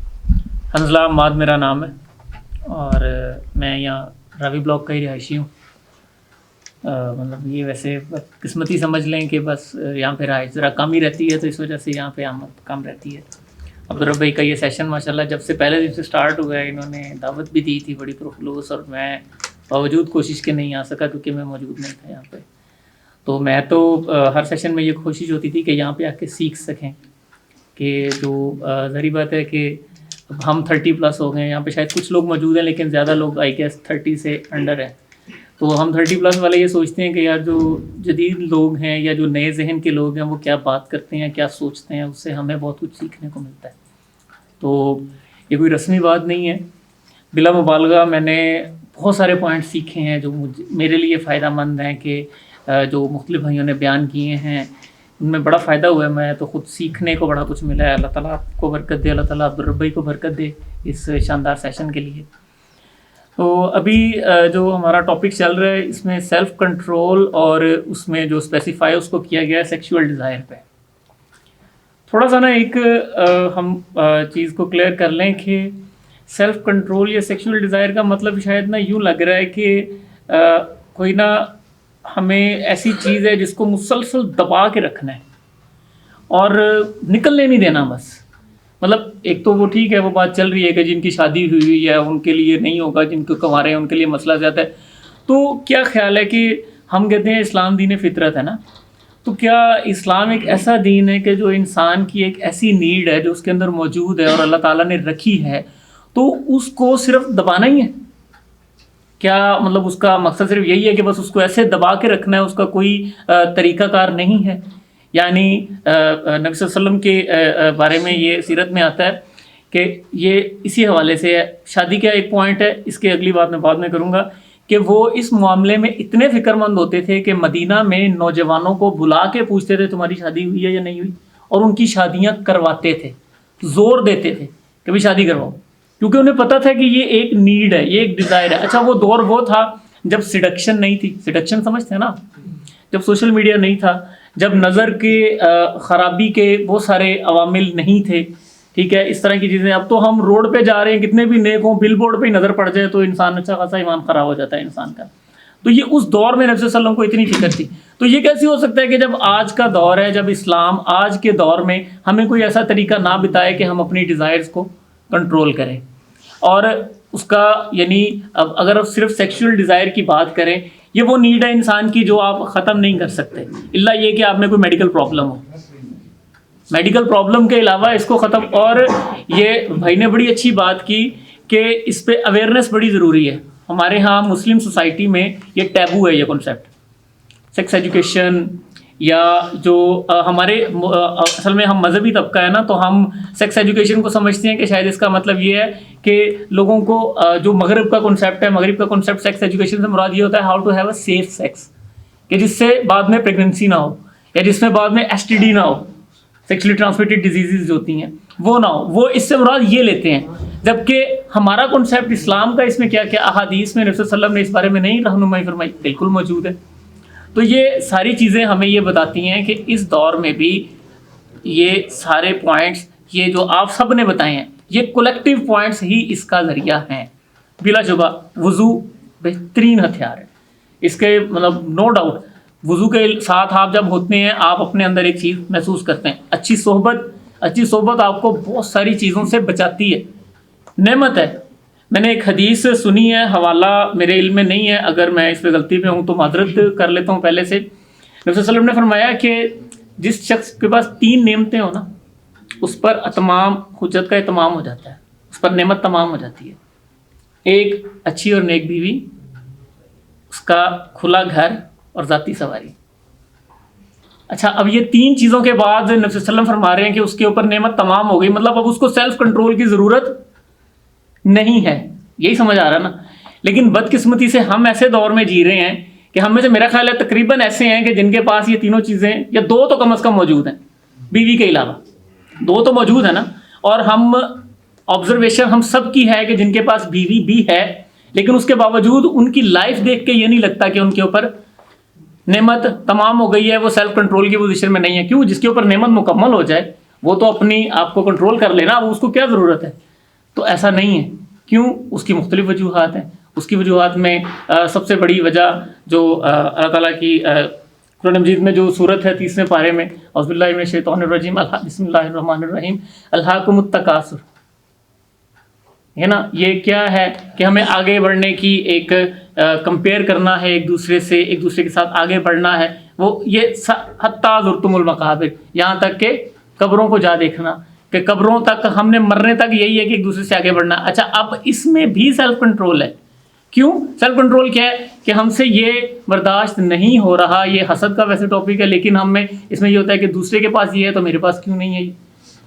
حنظلہ عماد میرا نام ہے اور میں یہاں راوی بلاک کا ہی رہائشی ہوں. مطلب یہ ویسے قسمتی سمجھ لیں کہ بس یہاں پہ رہائش ذرا کم ہی رہتی ہے تو اس وجہ سے یہاں پہ آمد کم رہتی ہے. عبدالرب بھائی کا یہ سیشن ماشاءاللہ جب سے پہلے دن سے سٹارٹ ہوا ہے انہوں نے دعوت بھی دی تھی بڑی پرخلوص, اور میں باوجود کوشش کے نہیں آ سکا کیونکہ میں موجود نہیں تھا یہاں پہ. تو میں تو ہر سیشن میں یہ کوشش ہوتی تھی کہ یہاں پہ آ کے سیکھ سکیں کہ جو ظاہری بات ہے کہ اب ہم 30+ ہو گئے, یہاں پہ شاید کچھ لوگ موجود ہیں لیکن زیادہ لوگ آئی گیس 30 سے انڈر ہیں. تو ہم 30+ والے یہ سوچتے ہیں کہ یار جو جدید لوگ ہیں یا جو نئے ذہن کے لوگ ہیں وہ کیا بات کرتے ہیں, کیا سوچتے ہیں, اس سے ہمیں بہت کچھ سیکھنے کو ملتا ہے. تو یہ کوئی رسمی بات نہیں ہے, بلا مبالغہ میں نے بہت سارے پوائنٹ سیکھے ہیں جو میرے لیے فائدہ مند ہیں کہ جو مختلف بھائیوں نے بیان کیے ہیں ان میں بڑا فائدہ ہوا ہے. میں تو خود سیکھنے کو بڑا کچھ ملا ہے. اللہ تعالیٰ آپ کو برکت دے, اللہ تعالیٰ عبدالرب بھائی کو برکت دے اس شاندار سیشن کے لیے. تو ابھی جو ہمارا ٹاپک چل رہا ہے اس میں سیلف کنٹرول اور اس میں جو اسپیسیفائی اس کو کیا گیا ہے سیکشول ڈیزائر پہ. تھوڑا سا نا ایک ہم چیز کو کلیئر کر لیں کہ سیلف کنٹرول یا سیکشول ڈیزائر کا مطلب شاید نا یوں لگ رہا ہے کہ کوئی نا ہمیں ایسی چیز ہے جس کو مسلسل دبا کے رکھنا ہے اور نکلنے نہیں دینا بس. مطلب ایک تو وہ ٹھیک ہے وہ بات چل رہی ہے کہ جن کی شادی ہوئی ہے ان کے لیے نہیں ہوگا, جن کو کنوارے ہیں ان کے لیے مسئلہ زیادہ ہے. تو کیا خیال ہے کہ ہم کہتے ہیں اسلام دین فطرت ہے نا, تو کیا اسلام ایک ایسا دین ہے کہ جو انسان کی ایک ایسی نیڈ ہے جو اس کے اندر موجود ہے اور اللہ تعالیٰ نے رکھی ہے تو اس کو صرف دبانا ہی ہے؟ کیا مطلب اس کا مقصد صرف یہی ہے کہ بس اس کو ایسے دبا کے رکھنا ہے, اس کا کوئی طریقہ کار نہیں ہے؟ یعنی نبی صلی اللہ علیہ وسلم کے بارے میں یہ سیرت میں آتا ہے کہ یہ اسی حوالے سے ہے. شادی کا ایک پوائنٹ ہے, اس کے اگلی بات میں بعد میں کروں گا, کہ وہ اس معاملے میں اتنے فکر مند ہوتے تھے کہ مدینہ میں نوجوانوں کو بلا کے پوچھتے تھے تمہاری شادی ہوئی ہے یا نہیں ہوئی, اور ان کی شادیاں کرواتے تھے, زور دیتے تھے کہ بھی شادی کرواؤ, کیونکہ انہیں پتہ تھا کہ یہ ایک نیڈ ہے, یہ ایک ڈیزائر ہے. اچھا وہ دور وہ تھا جب سیڈکشن نہیں تھی, سیڈکشن سمجھتے ہیں نا, جب سوشل میڈیا نہیں تھا, جب نظر کے خرابی کے بہت سارے عوامل نہیں تھے, ٹھیک ہے, اس طرح کی چیزیں. اب تو ہم روڈ پہ جا رہے ہیں, کتنے بھی نیک ہوں, بل بورڈ پہ ہی نظر پڑ جائے تو انسان اچھا خاصا ایمان خراب ہو جاتا ہے انسان کا. تو یہ اس دور میں نبی صلی اللہ علیہ وسلم کو اتنی فکر تھی. تو یہ کیسے ہو سکتا ہے کہ جب آج کا دور ہے, جب اسلام آج کے دور میں ہمیں کوئی ایسا طریقہ نہ بتائے کہ ہم اپنی ڈیزائرز کو کنٹرول کریں؟ اور اس کا یعنی اب اگر آپ صرف سیکشول ڈیزائر کی بات کریں, یہ وہ نیڈ ہے انسان کی جو آپ ختم نہیں کر سکتے, الا یہ کہ آپ میں کوئی میڈیکل پرابلم ہو. میڈیکل پرابلم کے علاوہ اس کو ختم. اور یہ بھائی نے بڑی اچھی بات کی کہ اس پہ اویئرنیس بڑی ضروری ہے. ہمارے ہاں مسلم سوسائٹی میں یہ ٹیبو ہے، یہ کنسیپٹ سیکس ایجوکیشن، یا جو ہمارے اصل میں ہم مذہبی طبقہ ہے نا، تو ہم سیکس ایجوکیشن کو سمجھتے ہیں کہ شاید اس کا مطلب یہ ہے کہ لوگوں کو جو مغرب کا کنسیپٹ ہے، مغرب کا کنسیپٹ سیکس ایجوکیشن سے مراد یہ ہوتا ہے how to have a safe sex, کہ جس سے بعد میں پریگننسی نہ ہو، یا جس میں بعد میں STD نہ ہو، سیکشلی ٹرانسمیٹڈ ڈیزیزز جو ہوتی ہیں وہ نہ ہو. وہ اس سے مراد یہ لیتے ہیں. جبکہ ہمارا کنسیپٹ اسلام کا اس میں کیا کیا احادیث میں نبی صلی اللہ علیہ وسلم نے اس بارے میں نہیں رہنمائی فرمائی، بالکل موجود ہے. تو یہ ساری چیزیں ہمیں یہ بتاتی ہیں کہ اس دور میں بھی یہ سارے پوائنٹس یہ جو آپ سب نے بتائے ہیں یہ کولیکٹیو پوائنٹس ہی اس کا ذریعہ ہیں. بلا شبہ وضو بہترین ہتھیار ہے اس کے، مطلب نو ڈاؤٹ. وضو کے ساتھ آپ جب ہوتے ہیں آپ اپنے اندر ایک چیز محسوس کرتے ہیں، اچھی صحبت آپ کو بہت ساری چیزوں سے بچاتی ہے، نعمت ہے. میں نے ایک حدیث سنی ہے، حوالہ میرے علم میں نہیں ہے، اگر میں اس پہ غلطی پہ ہوں تو معذرت کر لیتا ہوں پہلے سے. نبی صلی اللہ علیہ وسلم نے فرمایا کہ جس شخص کے پاس 3 نعمتیں ہوں نا اس پر اتمام حجت کا اتمام ہو جاتا ہے، اس پر نعمت تمام ہو جاتی ہے. ایک اچھی اور نیک بیوی، اس کا کھلا گھر اور ذاتی سواری. اچھا، اب یہ 3 چیزوں کے بعد نبی صلی اللہ علیہ وسلم فرما رہے ہیں کہ اس کے اوپر نعمت تمام ہو گئی، مطلب اب اس کو سیلف کنٹرول کی ضرورت نہیں ہے. یہی سمجھ آ رہا نا. لیکن بدقسمتی سے ہم ایسے دور میں جی رہے ہیں کہ ہم میں سے میرا خیال ہے تقریباً ایسے ہیں کہ جن کے پاس یہ تینوں چیزیں یا 2 تو کم از کم موجود ہیں، بیوی کے علاوہ 2 تو موجود ہیں نا. اور ہم آبزرویشن ہم سب کی ہے کہ جن کے پاس بیوی بھی ہے لیکن اس کے باوجود ان کی لائف دیکھ کے یہ نہیں لگتا کہ ان کے اوپر نعمت تمام ہو گئی ہے، وہ سیلف کنٹرول کی پوزیشن میں نہیں ہے. کیوں؟ جس کے اوپر نعمت مکمل ہو جائے وہ تو اپنی آپ کو کنٹرول کر لینا، اب اس کو کیا ضرورت ہے. تو ایسا نہیں ہے. کیوں؟ اس کی مختلف وجوہات ہیں. اس کی وجوہات میں سب سے بڑی وجہ جو اللہ تعالیٰ کی قرآن مجید میں جو صورت ہے 30ویں پارے میں، اعوذ باللہ من الشیطان الرجیم، بسم اللہ الرحمن الرحیم، الہاکم التکاثر، ہے نا. یہ کیا ہے کہ ہمیں آگے بڑھنے کی ایک کمپیئر کرنا ہے ایک دوسرے سے، ایک دوسرے کے ساتھ آگے بڑھنا ہے. وہ یہ حتیٰ زرتم المقابر، یہاں تک کہ قبروں کو جا دیکھنا، کہ قبروں تک ہم نے مرنے تک یہی ہے کہ ایک دوسرے سے آگے بڑھنا. اچھا، اب اس میں بھی سیلف کنٹرول ہے. کیوں سیلف کنٹرول کیا ہے کہ ہم سے یہ برداشت نہیں ہو رہا. یہ حسد کا ویسے ٹاپک ہے لیکن ہم میں اس میں یہ ہوتا ہے کہ دوسرے کے پاس یہ ہے تو میرے پاس کیوں نہیں ہے یہ.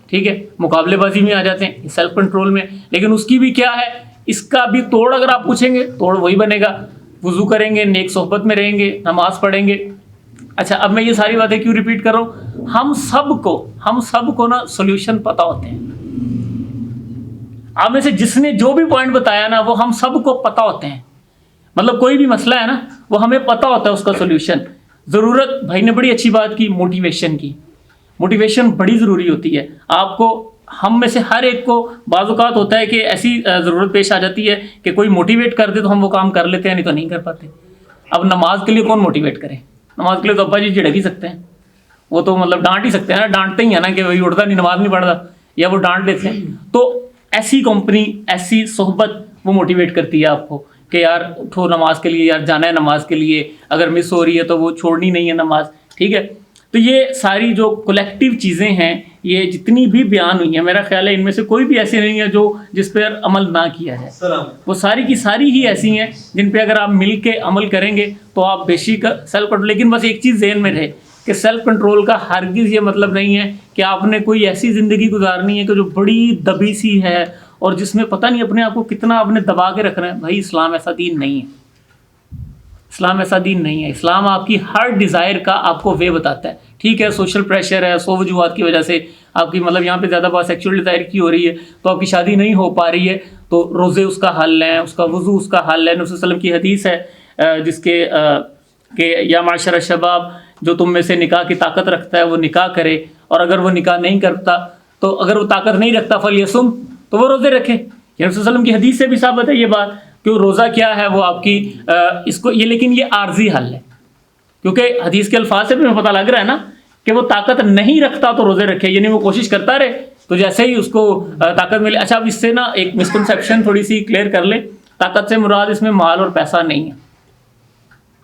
ٹھیک ہے، مقابلے بازی میں آ جاتے ہیں سیلف کنٹرول میں. لیکن اس کی بھی کیا ہے، اس کا بھی توڑ اگر آپ پوچھیں گے توڑ وہی بنے گا. وضو کریں گے، نیک صحبت میں رہیں گے، نماز پڑھیں گے. اچھا، اب میں یہ ساری باتیں کیوں ریپیٹ کر رہا ہوں؟ ہم سب کو نا سولوشن پتہ ہوتے ہیں. آپ میں سے جس نے جو بھی پوائنٹ بتایا نا وہ ہم سب کو پتہ ہوتے ہیں. مطلب کوئی بھی مسئلہ ہے نا وہ ہمیں پتہ ہوتا ہے اس کا سولوشن. ضرورت، بھائی نے بڑی اچھی بات کی موٹیویشن کی. موٹیویشن بڑی ضروری ہوتی ہے. آپ کو، ہم میں سے ہر ایک کو بعض اوقات ہوتا ہے کہ ایسی ضرورت پیش آ جاتی ہے کہ کوئی موٹیویٹ کر دے تو ہم وہ کام کر لیتے ہیں، نہیں تو نہیں کر پاتے. اب نماز کے لیے کون موٹیویٹ کرے؟ نماز کے لیے تو ابا جی جھڑک ہی سکتے ہیں، وہ تو مطلب ڈانٹ ہی سکتے ہیں نا، ڈانٹتے ہی ہیں نا کہ وہی اٹھتا نہیں، نماز نہیں پڑھتا، یا وہ ڈانٹ دیتے ہیں. تو ایسی کمپنی، ایسی صحبت وہ موٹیویٹ کرتی ہے آپ کو کہ یار اٹھو نماز کے لیے، یار جانا ہے نماز کے لیے، اگر مس ہو رہی ہے تو وہ چھوڑنی نہیں ہے نماز. ٹھیک ہے. تو یہ ساری جو کولیکٹیو چیزیں ہیں، یہ جتنی بھی بیان ہوئی ہیں، میرا خیال ہے ان میں سے کوئی بھی ایسی نہیں ہے جو جس پہ عمل نہ کیا جائے. وہ ساری کی ساری ہی ایسی ہیں جن پہ اگر آپ مل کے عمل کریں گے تو آپ بیشک سیلف کنٹرول. لیکن بس ایک چیز ذہن میں رہے کہ سیلف کنٹرول کا ہرگز یہ مطلب نہیں ہے کہ آپ نے کوئی ایسی زندگی گزارنی ہے کہ جو بڑی دبی سی ہے اور جس میں پتہ نہیں اپنے آپ کو کتنا آپ نے دبا کے رکھنا ہے. بھائی اسلام ایسا دین نہیں ہے. اسلام ایسا دین نہیں ہے. اسلام آپ کی ہر ڈیزائر کا آپ کو وے بتاتا ہے. ٹھیک ہے، سوشل پریشر ہے، 100 وجوہات کی وجہ سے آپ کی، مطلب یہاں پہ زیادہ بات سیکچوئل ڈیزائر کی ہو رہی ہے تو آپ کی شادی نہیں ہو پا رہی ہے، تو روزے اس کا حل ہے، اس کا وضو اس کا حل ہے. نبی صلی اللہ علیہ وسلم کی حدیث ہے جس کے کہ یا معاشر الشباب، جو تم میں سے نکاح کی طاقت رکھتا ہے وہ نکاح کرے، اور اگر وہ نکاح نہیں کرتا تو اگر وہ طاقت نہیں رکھتا فلیصم، تو وہ روزے رکھے. نبی صلی اللہ علیہ وسلم کی حدیث سے بھی ثابت ہے یہ بات کہ روزہ کیا ہے، وہ آپ کی اس کو یہ، لیکن یہ عارضی حل ہے کیونکہ حدیث کے الفاظ سے بھی ہمیں پتہ لگ رہا ہے نا کہ وہ طاقت نہیں رکھتا تو روزے رکھے، یعنی وہ کوشش کرتا رہے تو جیسے ہی اس کو طاقت ملے. اچھا، اب اس سے نا ایک مسکنسیپشن تھوڑی سی کلیئر کر لیں. طاقت سے مراد اس میں مال اور پیسہ نہیں ہے.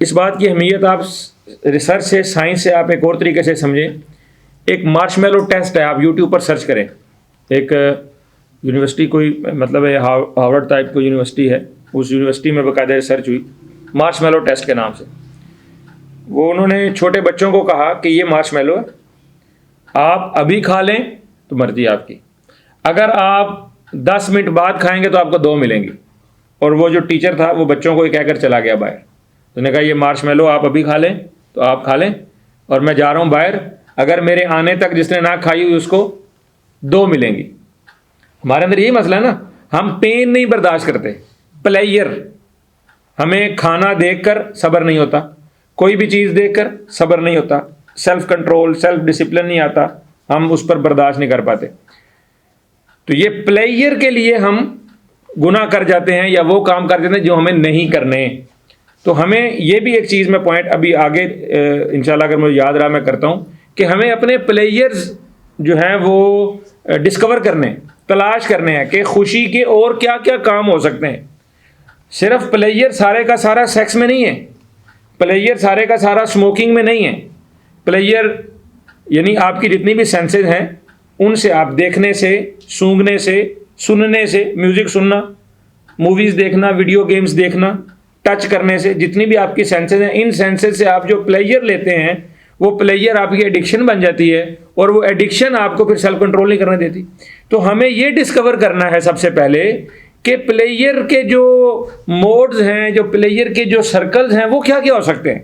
اس بات کی اہمیت آپ ریسرچ سے، سائنس سے آپ ایک اور طریقے سے سمجھیں. ایک مارش میلو ٹیسٹ ہے، آپ یوٹیوب پر سرچ کریں. ایک یونیورسٹی کوئی مطلب ہے ہارورڈ ٹائپ کوئی یونیورسٹی ہے، اس یونیورسٹی میں باقاعدہ ریسرچ ہوئی مارش میلو ٹیسٹ کے نام سے. وہ انہوں نے چھوٹے بچوں کو کہا کہ یہ مارش میلو ہے، آپ ابھی کھا لیں تو مرضی آپ کی، اگر آپ 10 منٹ بعد کھائیں گے تو آپ کو 2 ملیں گی. اور وہ جو ٹیچر تھا وہ بچوں کو یہ کہہ کر چلا گیا باہر. تو نے کہا یہ مارش میلو آپ ابھی کھا لیں تو آپ کھا لیں، اور میں جا رہا ہوں باہر، اگر میرے آنے تک جس نے نہ کھائی ہوئی اس کو 2 ملیں گی. ہمارے اندر یہی مسئلہ ہے نا، ہم پین نہیں برداشت کرتے. پلیئر، ہمیں کھانا دیکھ کر صبر نہیں ہوتا، کوئی بھی چیز دیکھ کر صبر نہیں ہوتا، سیلف کنٹرول، سیلف ڈسپلن نہیں آتا، ہم اس پر برداشت نہیں کر پاتے. تو یہ پلیئر کے لیے ہم گناہ کر جاتے ہیں یا وہ کام کر جاتے ہیں جو ہمیں نہیں کرنے. تو ہمیں یہ بھی ایک چیز میں پوائنٹ ابھی آگے انشاءاللہ اگر مجھے یاد رہا میں کرتا ہوں کہ ہمیں اپنے پلیئرز جو ہیں وہ ڈسکور کرنے، تلاش کرنے ہیں کہ خوشی کے اور کیا کیا کام ہو سکتے ہیں. صرف پلیئر سارے کا سارا سیکس میں نہیں ہے، پلیئر سارے کا سارا اسموکنگ میں نہیں ہے. پلیئر یعنی آپ کی جتنی بھی سینسز ہیں ان سے، آپ دیکھنے سے، سونگھنے سے، سننے سے، میوزک سننا، موویز دیکھنا، ویڈیو گیمز دیکھنا، ٹچ کرنے سے، جتنی بھی آپ کی سینسز ہیں ان سینسز سے آپ جو پلیئر لیتے ہیں وہ پلیئر آپ کی ایڈکشن بن جاتی ہے، اور وہ ایڈکشن آپ کو پھر سیلف کنٹرول نہیں کرنے دیتی. تو ہمیں یہ ڈسکور کرنا ہے سب سے پہلے کہ پلیئر کے جو موڈز ہیں، جو پلیئر کے جو سرکلز ہیں وہ کیا کیا ہو سکتے ہیں.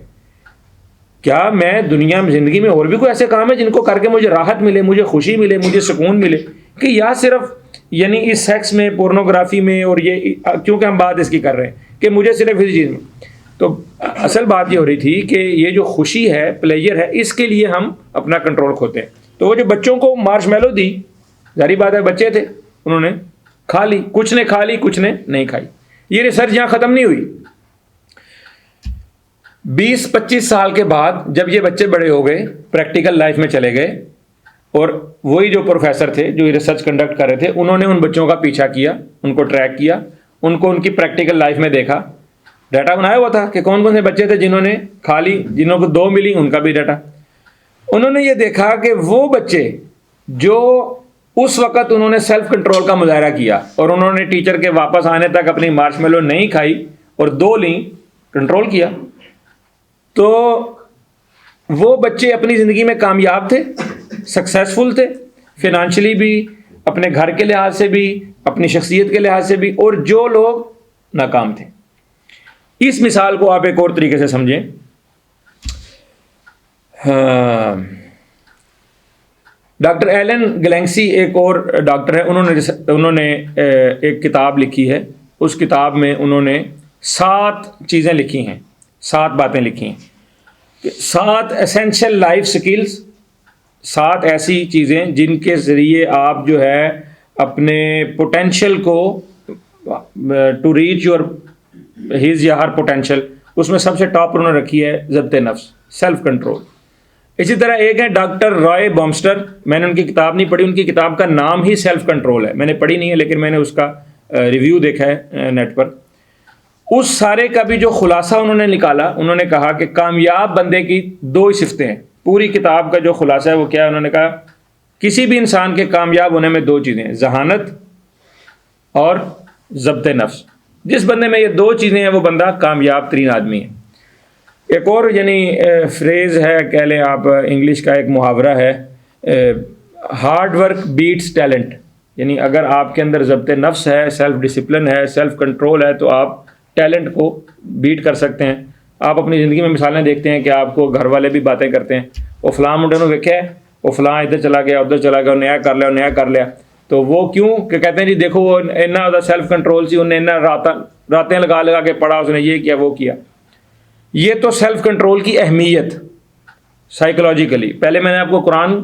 کیا میں دنیا میں زندگی میں اور بھی کوئی ایسے کام ہیں جن کو کر کے مجھے راحت ملے، مجھے خوشی ملے، مجھے سکون ملے، کہ یا صرف یعنی اس سیکس میں، پورنوگرافی میں، اور یہ کیونکہ ہم بات اس کی کر رہے ہیں کہ مجھے صرف اس چیز میں. تو اصل بات یہ ہو رہی تھی کہ یہ جو خوشی ہے، پلیئر ہے، اس کے لیے ہم اپنا کنٹرول کھوتے ہیں. تو وہ جو بچوں کو مارش میلو دی، ظاہری بات ہے بچے تھے، انہوں نے کھا لی، کچھ نے کھا لی، کچھ نے نہیں کھائی. یہ ریسرچ یہاں ختم نہیں ہوئی. 20-25 سال کے بعد جب یہ بچے بڑے ہو گئے، پریکٹیکل لائف میں چلے گئے، اور وہی جو پروفیسر تھے جو یہ ریسرچ کنڈکٹ کر رہے تھے انہوں نے ان بچوں کا پیچھا کیا، ان کو ٹریک کیا، ان کو ان کی پریکٹیکل لائف میں دیکھا، ڈیٹا بنایا ہوا تھا کہ کون کون سے بچے تھے جنہوں نے کھا لی، جنہوں کو 2 ملی، ان کا بھی ڈیٹا. انہوں نے یہ دیکھا کہ وہ بچے جو اس وقت انہوں نے سیلف کنٹرول کا مظاہرہ کیا اور انہوں نے ٹیچر کے واپس آنے تک اپنی مارش میلو نہیں کھائی اور 2 لیں، کنٹرول کیا، تو وہ بچے اپنی زندگی میں کامیاب تھے، سکسیسفل تھے، فائنینشلی بھی، اپنے گھر کے لحاظ سے بھی، اپنی شخصیت کے لحاظ سے بھی، اور جو لوگ ناکام تھے. اس مثال کو آپ ایک اور طریقے سے سمجھیں. ڈاکٹر ایلن گلینگسی ایک اور ڈاکٹر ہے، انہوں نے ایک کتاب لکھی ہے. اس کتاب میں انہوں نے 7 چیزیں لکھی ہیں، 7 باتیں لکھی ہیں، 7 ایسینشل لائف سکلز، 7 ایسی چیزیں جن کے ذریعے آپ جو ہے اپنے پوٹینشیل کو ٹو ریچ یور ہز یا ہر پوٹینشیل، اس میں سب سے ٹاپ پر انہوں نے رکھی ہے ضبط نفس، سیلف کنٹرول. اسی طرح ایک ہے ڈاکٹر رائے بامسٹر، میں نے ان کی کتاب نہیں پڑھی، ان کی کتاب کا نام ہی سیلف کنٹرول ہے، میں نے پڑھی نہیں ہے لیکن میں نے اس کا ریویو دیکھا ہے نیٹ پر. اس سارے کا بھی جو خلاصہ انہوں نے نکالا، انہوں نے کہا کہ کامیاب بندے کی 2 ہی صفتیں ہیں. پوری کتاب کا جو خلاصہ ہے وہ کیا ہے؟ انہوں نے کہا کسی بھی انسان کے کامیاب ہونے میں 2 چیزیں ہیں، ذہانت اور ضبط نفس. جس بندے میں یہ 2 چیزیں ہیں وہ بندہ کامیاب ترین آدمی ہے. ایک اور یعنی فریز ہے، کہہ لیں آپ، انگلش کا ایک محاورہ ہے، ہارڈ ورک بیٹس ٹیلنٹ. یعنی اگر آپ کے اندر ضبط نفس ہے، سیلف ڈسپلن ہے، سیلف کنٹرول ہے، تو آپ ٹیلنٹ کو بیٹ کر سکتے ہیں. آپ اپنی زندگی میں مثالیں دیکھتے ہیں کہ آپ کو گھر والے بھی باتیں کرتے ہیں، وہ فلاں منڈے نے دیکھا ہے، وہ فلاں ادھر چلا گیا، ادھر چلا گیا، نیا کر لیا، نیا کر لیا. تو وہ کیوں کہ کہتے ہیں جی دیکھو وہ اتنا سیلف کنٹرول سی، انہیں راتیں لگا کے پڑھا، اس نے یہ کیا وہ کیا. یہ تو سیلف کنٹرول کی اہمیت سائیکولوجیکلی. پہلے میں نے آپ کو قرآن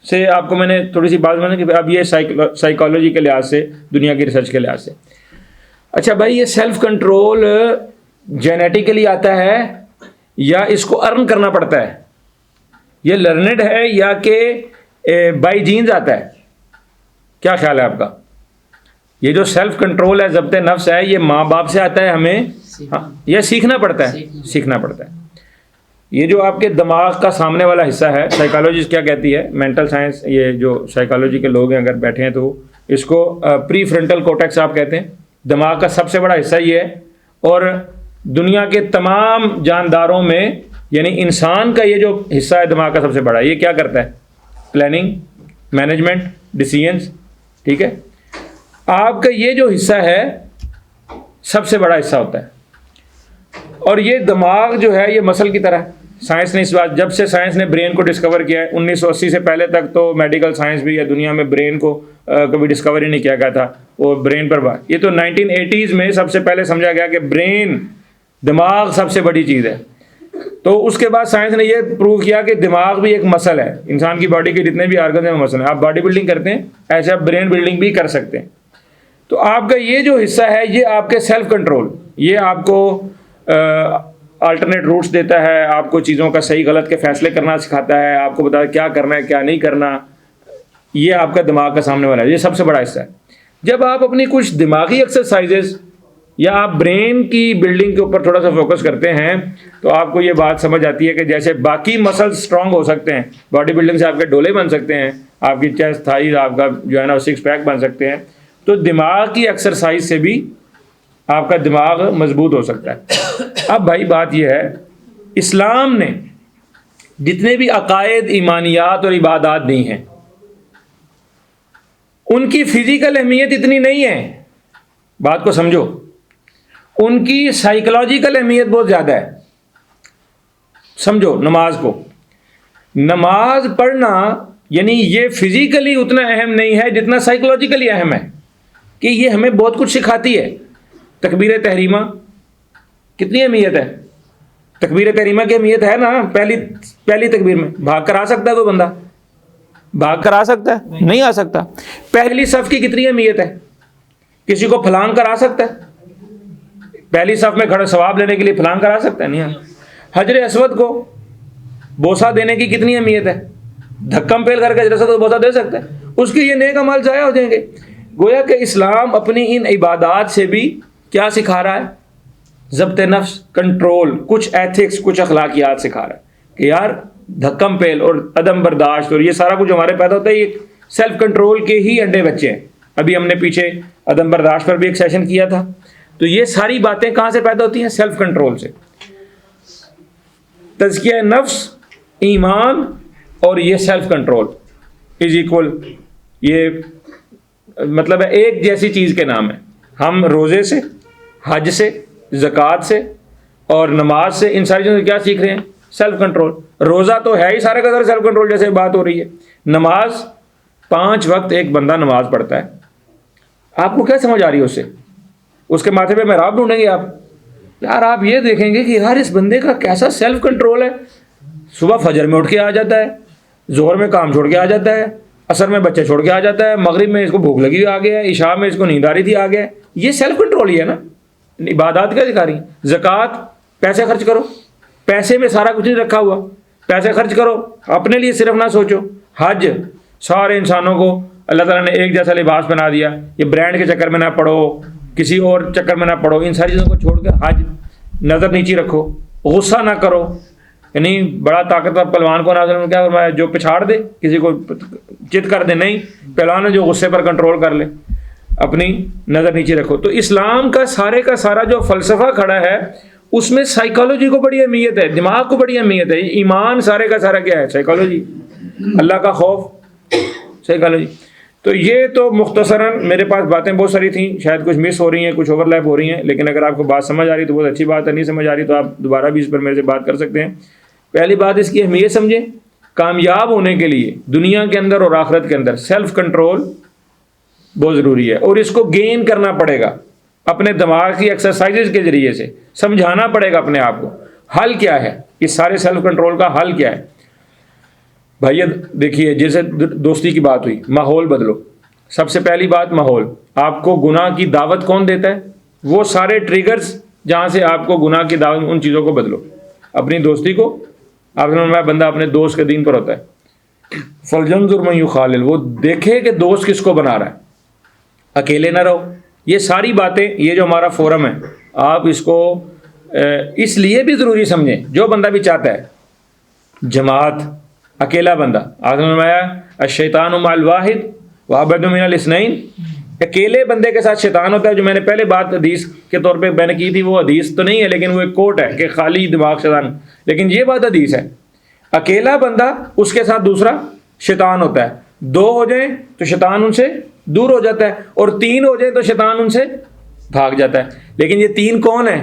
سے آپ کو میں نے تھوڑی سی بات بتائی کہ اب یہ سائیکالوجی کے لحاظ سے، دنیا کی ریسرچ کے لحاظ سے. اچھا بھائی، یہ سیلف کنٹرول جینیٹیکلی آتا ہے یا اس کو ارن کرنا پڑتا ہے؟ یہ لرنڈ ہے یا کہ بائی جینز آتا ہے؟ کیا خیال ہے آپ کا؟ یہ جو سیلف کنٹرول ہے، ضبط نفس ہے، یہ ماں باپ سے آتا ہے ہمیں ہاں یا سیکھنا پڑتا ہے؟ سیکھنا پڑتا ہے. یہ جو آپ کے دماغ کا سامنے والا حصہ ہے، سائیکالوجسٹ کیا کہتی ہے، مینٹل سائنس، یہ جو سائیکالوجی کے لوگ ہیں اگر بیٹھے ہیں تو اس کو پری فرنٹل کورٹیکس آپ کہتے ہیں. دماغ کا سب سے بڑا حصہ یہ ہے، اور دنیا کے تمام جانداروں میں یعنی انسان کا یہ جو حصہ ہے دماغ کا سب سے بڑا، یہ کیا کرتا ہے؟ Planning, management, decisions. ٹھیک ہے، آپ کا یہ جو حصہ ہے سب سے بڑا حصہ ہوتا ہے. اور یہ دماغ جو ہے یہ مسل کی طرح ہے. سائنس نے اس بات، جب سے سائنس نے برین کو ڈسکور کیا ہے، 1980 سے پہلے تک تو میڈیکل سائنس بھی یا دنیا میں برین کو کبھی ڈسکور ہی نہیں کیا گیا تھا. وہ برین پر بات، یہ تو 1980s میں سب سے پہلے سمجھا گیا کہ برین، دماغ سب سے بڑی چیز ہے. تو اس کے بعد سائنس نے یہ پروو کیا کہ دماغ بھی ایک مسل ہے. انسان کی باڈی کے جتنے بھی آرگن ہیں وہ مسل ہیں. آپ باڈی بلڈنگ کرتے ہیں، ایسے آپ برین بلڈنگ بھی کر سکتے ہیں. تو آپ کا یہ جو حصہ ہے یہ آپ کے سیلف کنٹرول، یہ آپ کو آلٹرنیٹ روٹس دیتا ہے، آپ کو چیزوں کا صحیح غلط کے فیصلے کرنا سکھاتا ہے، آپ کو بتاتا ہے کیا کرنا ہے کیا نہیں کرنا. یہ آپ کا دماغ کا سامنے والا ہے، یہ سب سے بڑا حصہ ہے. جب آپ اپنی کچھ دماغی ایکسرسائزز یا آپ برین کی بلڈنگ کے اوپر تھوڑا سا فوکس کرتے ہیں تو آپ کو یہ بات سمجھ آتی ہے کہ جیسے باقی مسلز اسٹرانگ ہو سکتے ہیں، باڈی بلڈنگ سے آپ کے ڈولے بن سکتے ہیں، آپ کی چیسٹ، تھائز، آپ کا جو ہے نا سکس پیک بن سکتے ہیں، تو دماغ کی ایکسرسائز سے بھی آپ کا دماغ مضبوط ہو سکتا ہے. اب بھائی بات یہ ہے، اسلام نے جتنے بھی عقائد، ایمانیات اور عبادات دی ہیں ان کی فزیکل اہمیت اتنی نہیں ہے. بات کو سمجھو، ان کی سائیکولوجیکل اہمیت بہت زیادہ ہے. سمجھو نماز کو، نماز پڑھنا یعنی یہ فزیکلی اتنا اہم نہیں ہے جتنا سائیکولوجیکلی اہم ہے کہ یہ ہمیں بہت کچھ سکھاتی ہے. تکبیر تحریمہ کتنی اہمیت ہے؟ تکبیر تحریمہ کی اہمیت ہے نا. پہلی تکبیر میں بھاگ کر آ سکتا ہے کوئی بندہ؟ بھاگ کر آ سکتا ہے؟ نہیں آ سکتا. پہلی صف کی کتنی اہمیت ہے؟ کسی کو پھلانگ کر آ سکتا ہے؟ پہلی صف میں کھڑے ثواب لینے کے لیے پھلانگ کر آ سکتا ہے؟ نہیں. حجر اسود کو بوسہ دینے کی کتنی اہمیت ہے؟ دھکم پیل کر کے حجر اسود کو بوسہ دے سکتا ہے؟ اس کی یہ نیک اعمال ضائع ہو جائیں گے. گویا کہ اسلام اپنی ان عبادات سے بھی کیا سکھا رہا ہے؟ ضبط نفس، کنٹرول، کچھ ایتھکس، کچھ اخلاقیات سکھا رہا ہے کہ یار دھکم پیل اور عدم برداشت اور یہ سارا کچھ ہمارے پیدا ہوتا ہے، یہ سیلف کنٹرول کے ہی انڈے بچے ہیں. ابھی ہم نے پیچھے عدم برداشت پر بھی ایک سیشن کیا تھا. تو یہ ساری باتیں کہاں سے پیدا ہوتی ہیں؟ سیلف کنٹرول سے. تزکیہ نفس، ایمان اور یہ سیلف کنٹرول از ایکول، یہ مطلب ہے ایک جیسی چیز کے نام ہے. ہم روزے سے، حج سے، زکوٰۃ سے اور نماز سے، ان ساری چیزوں سے کیا سیکھ رہے ہیں؟ Self control. روزہ تو ہے ہی سارا کا سارا سیلف کنٹرول جیسے بات ہو رہی ہے. نماز 5 وقت ایک بندہ نماز پڑھتا ہے. آپ کو کیا سمجھ آ رہی ہے اس سے؟ اس کے ماتھے پہ محراب ڈھونڈیں گے آپ؟ یار آپ یہ دیکھیں گے کہ یار اس بندے کا کیسا سیلف کنٹرول ہے. صبح فجر میں اٹھ کے آ جاتا ہے، ظہر میں کام چھوڑ کے آ جاتا ہے، عصر میں بچے چھوڑ کے آ جاتا ہے، مغرب میں اس کو بھوک لگی ہوئی آ گیا ہے، عشاء میں اس کو نیند آ رہی تھی آ گیا ہے. یہ سیلف کنٹرول ہی ہے نا. عبادات کیا سکھا رہی ہیں؟ زکوٰۃ، پیسے خرچ کرو، پیسے میں سارا کچھ نہیں رکھا ہوا، پیسے خرچ کرو، اپنے لیے صرف نہ سوچو. حج، سارے انسانوں کو اللہ تعالیٰ نے ایک جیسا لباس بنا دیا. یہ برانڈ کے چکر میں نہ پڑو، کسی اور چکر میں نہ پڑو، ان ساری چیزوں کو چھوڑ کر حج، نظر نیچی رکھو، غصہ نہ کرو. یعنی بڑا طاقتور پہلوان کو نہ کیا فرمایا، جو پچھاڑ دے، کسی کو چت کر دے. نہیں، پہلوان ہے جو غصے پر کنٹرول کر لے، اپنی نظر نیچے رکھو. تو اسلام کا سارا جو فلسفہ کھڑا ہے اس میں سائیکالوجی کو بڑی اہمیت ہے، دماغ کو بڑی اہمیت ہے. ایمان سارے کا سارا کیا ہے؟ سائیکالوجی. اللہ کا خوف، سائیکالوجی. تو یہ تو مختصراً میرے پاس باتیں بہت ساری تھیں، شاید کچھ مس ہو رہی ہیں، کچھ اوور لیپ ہو رہی ہیں، لیکن اگر آپ کو بات سمجھ آ رہی تو بہت اچھی بات ہے، نہیں سمجھ آ رہی تو آپ دوبارہ بھی اس پر میرے سے بات کر سکتے ہیں. پہلی بات اس کی اہمیت سمجھیں. کامیاب ہونے کے لیے دنیا کے اندر اور آخرت کے اندر سیلف کنٹرول بہت ضروری ہے، اور اس کو گین کرنا پڑے گا اپنے دماغ کی ایکسرسائزز کے ذریعے سے. سمجھانا پڑے گا اپنے آپ کو حل کیا ہے، اس سارے سیلف کنٹرول کا حل کیا ہے. بھائی دیکھیے، جیسے دوستی کی بات ہوئی، ماحول بدلو. سب سے پہلی بات ماحول. آپ کو گناہ کی دعوت کون دیتا ہے؟ وہ سارے ٹریگرز جہاں سے آپ کو گناہ کی دعوت، ان چیزوں کو بدلو. اپنی دوستی کو، آپ نے بندہ اپنے دوست کے دین پر ہوتا ہے. فَلْيَنْظُرْ مَنْ يُخَالِلُ، وہ دیکھے کہ دوست کس کو بنا رہا ہے. اکیلے نہ رہو. یہ ساری باتیں، یہ جو ہمارا فورم ہے آپ اس کو اس لیے بھی ضروری سمجھیں، جو بندہ بھی چاہتا ہے جماعت، اکیلا بندہ، آپ نے فرمایا الشیطان مع الواحد وابعد من الاثنین، اکیلے بندے کے ساتھ شیطان ہوتا ہے. جو میں نے پہلے بات حدیث کے طور پہ میں نے کی تھی وہ حدیث تو نہیں ہے لیکن وہ ایک کوٹ ہے کہ خالی دماغ شیطان، لیکن یہ بات حدیث ہے. اکیلا بندہ اس کے ساتھ دوسرا شیطان ہوتا ہے، دو ہو جائیں تو شیطان ان سے دور ہو جاتا ہے، اور تین ہو جائیں تو شیطان ان سے بھاگ جاتا ہے. لیکن یہ تین کون ہیں؟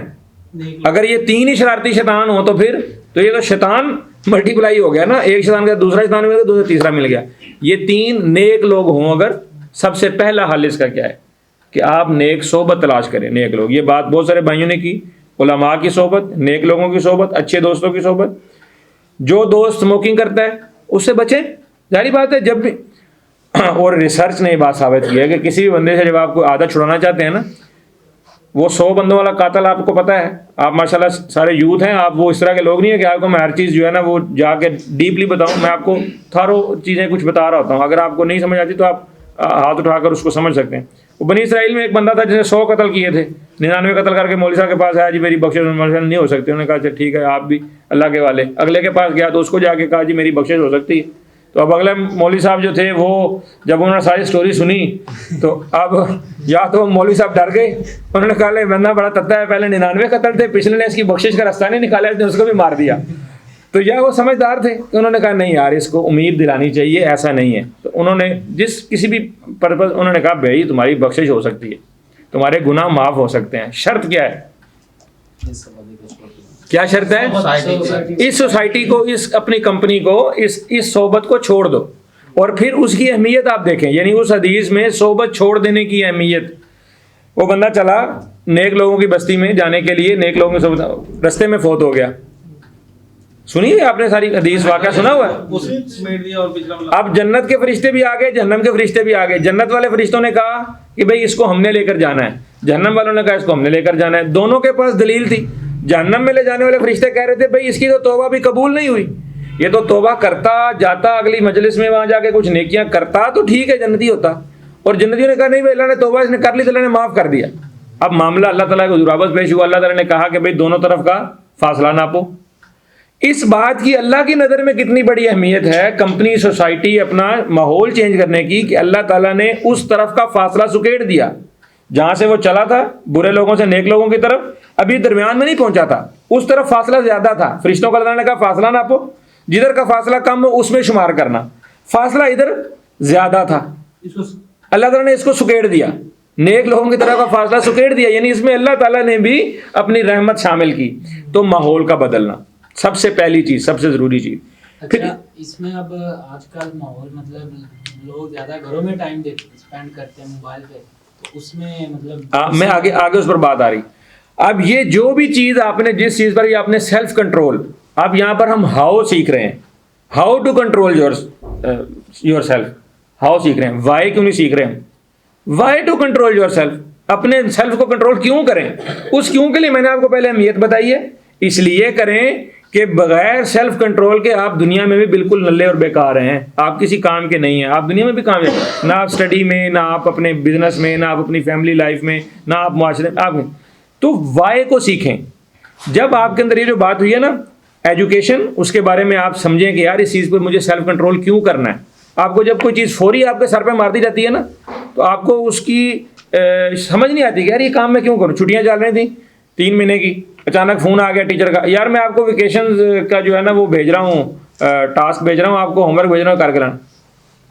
اگر یہ تین ہی شرارتی شیطان ہوں تو یہ تو شیطان ملٹی پلائی ہو گیا نا، ایک شیطان کا دوسرا شیطان مل گیا، دوسرا تیسرا مل گیا. یہ تین نیک لوگ ہوں اگر، سب سے پہلا حل اس کا کیا ہے کہ آپ نیک صحبت تلاش کریں. نیک لوگ، یہ بات بہت سارے بھائیوں نے کی، علماء کی صحبت، نیک لوگوں کی صحبت، اچھے دوستوں کی صحبت. جو دوست اسموکنگ کرتا ہے اس سے بچیں، ظاہری بات ہے. جب بھی اور ریسرچ نے یہ بات ثابت کی ہے کہ کسی بھی بندے سے جب آپ کو عادت چھڑانا چاہتے ہیں نا، وہ 100 بندوں والا قاتل آپ کو پتہ ہے، آپ ماشاءاللہ سارے یوتھ ہیں، آپ وہ اس طرح کے لوگ نہیں ہیں کہ آپ کو میں ہر چیز جو ہے نا وہ جا کے ڈیپلی بتاؤں. میں آپ کو تھارو چیزیں کچھ بتا رہا ہوتا ہوں، اگر آپ کو نہیں سمجھ آتی تو آپ ہاتھ اٹھا کر اس کو سمجھ سکتے ہیں. وہ بنی اسرائیل میں ایک بندہ تھا جس نے 100 قتل کیے تھے، 99 قتل کر کے مولوی صاحب کے پاس آیا، جی میری بخشش نہیں ہو سکتی. انہوں نے کہا اچھا ٹھیک ہے آپ بھی اللہ کے والے. اگلے کے پاس گیا تو اس کو جا کے کہا جی میری بخشش ہو سکتی ہے. تو اب اگلے مولوی صاحب جو تھے وہ جب انہوں نے ساری سٹوری سنی تو اب یا تو مولوی صاحب ڈر گئے، انہوں نے کہا بندہ بڑا تتا ہے، پہلے 99 قتل تھے، پچھلے نے اس کی بخشش کا رستہ نہیں نکالا، اس نے اس کو بھی مار دیا. تو یا وہ سمجھدار تھے کہ انہوں نے کہا نہیں یار اس کو امید دلانی چاہیے، ایسا نہیں ہے. تو انہوں نے کسی بھی پرپز انہوں نے کہا بھائی تمہاری بخشش ہو سکتی ہے، تمہارے گناہ معاف ہو سکتے ہیں. شرط کیا ہے؟ کیا شرط ہے؟ اس سوسائٹی کو، اس اپنی کمپنی کو، اس صحبت کو چھوڑ دو. اور پھر اس کی اہمیت آپ دیکھیں، یعنی اس حدیث میں صحبت چھوڑ دینے کی اہمیت. وہ بندہ چلا نیک لوگوں کی بستی میں جانے کے لیے، نیک لوگوں کی صحبت، رستے میں فوت ہو گیا. سنیے آپ نے ساری حدیث واقعہ سنا ہوا ہے. اب جنت کے فرشتے بھی آ گئے، جہنم کے فرشتے بھی آ گئے. جنت والے فرشتوں نے کہا کہ بھئی اس کو ہم نے لے کر جانا ہے، جہنم والوں نے کہا اس کو ہم نے لے کر جانا ہے. دونوں کے پاس دلیل تھی. جہنم میں لے جانے والے فرشتے کہہ رہے تھے بھئی اس کی تو توبہ بھی قبول نہیں ہوئی، یہ تو توبہ کرتا جاتا اگلی مجلس میں وہاں جا کے کچھ نیکیاں کرتا تو ٹھیک ہے جنتی ہوتا. اور جنتیوں نے کہا نہیں بھائی اللہ نے توبہ اس نے کر لی تو اللہ نے معاف کر دیا. اب معاملہ اللہ تعالیٰ کو ضرورت پیش ہوا. اللہ تعالیٰ نے کہا کہ بھئی دونوں طرف کا فاصلہ ناپو. اس بات کی اللہ کی نظر میں کتنی بڑی اہمیت ہے کمپنی، سوسائٹی، اپنا ماحول چینج کرنے کی، کہ اللہ تعالیٰ نے اس طرف کا فاصلہ سکیڑ دیا جہاں سے وہ چلا تھا برے لوگوں سے نیک لوگوں کی طرف. ابھی درمیان میں نہیں پہنچا تھا، اس طرف فاصلہ زیادہ تھا. فرشتوں کو اللہ نے کہا فاصلہ ناپو، جدھر کا فاصلہ کم ہو اس میں شمار کرنا. فاصلہ ادھر زیادہ تھا، اللہ تعالیٰ نے اس کو سکیڑ دیا، نیک لوگوں کی طرف کا فاصلہ سکیڑ دیا. یعنی اس میں اللہ تعالیٰ نے بھی اپنی رحمت شامل کی. تو ماحول کا بدلنا سب سے پہلی چیز، سب سے ضروری چیز. اچھا اس میں اب آج کل ماحول مطلب لوگ زیادہ گھروں میں ٹائم اسپینڈ کرتے ہیں موبائل پہ، تو اس میں مطلب میں آگے اس پر بات آ رہی. اب یہ جو بھی چیز آپ نے، جس چیز پر یہ آپ نے سیلف کنٹرول، اب یہاں پر ہم ہاؤ سیکھ رہے ہیں، how to control your self. How سیکھ رہے ہیں، وائی کیوں نہیں سیکھ رہے ہیں؟ Why to control your self. اپنے سیلف کو کنٹرول کیوں کریں؟ اس کیوں کے لیے میں نے آپ کو پہلے اہمیت بتائی ہے. اس لیے کریں کہ بغیر سیلف کنٹرول کے آپ دنیا میں بھی بالکل نلے اور بیکار ہیں، آپ کسی کام کے نہیں ہیں. آپ دنیا میں بھی کامیاب، نہ آپ اسٹڈی میں، نہ آپ اپنے بزنس میں، نہ آپ اپنی فیملی لائف میں، نہ آپ معاشرے میں. آپ تو وائی کو سیکھیں. جب آپ کے اندر یہ جو بات ہوئی ہے نا ایجوکیشن، اس کے بارے میں آپ سمجھیں کہ یار اس چیز پہ مجھے سیلف کنٹرول کیوں کرنا ہے. آپ کو جب کوئی چیز فوری آپ کے سر پہ مار دی جاتی ہے نا تو آپ کو اس کی سمجھ نہیں آتی کہ یار یہ کام میں کیوں کروں. چھٹیاں چل رہی تھیں 3 مہینے کی، اچانک فون آ گیا ٹیچر کا، یار میں آپ کو ویکیشن کا جو ہے نا وہ بھیج رہا ہوں، ٹاسک بھیج رہا ہوں، آپ کو ہوم ورک بھیج رہا ہوں کر کے لانا.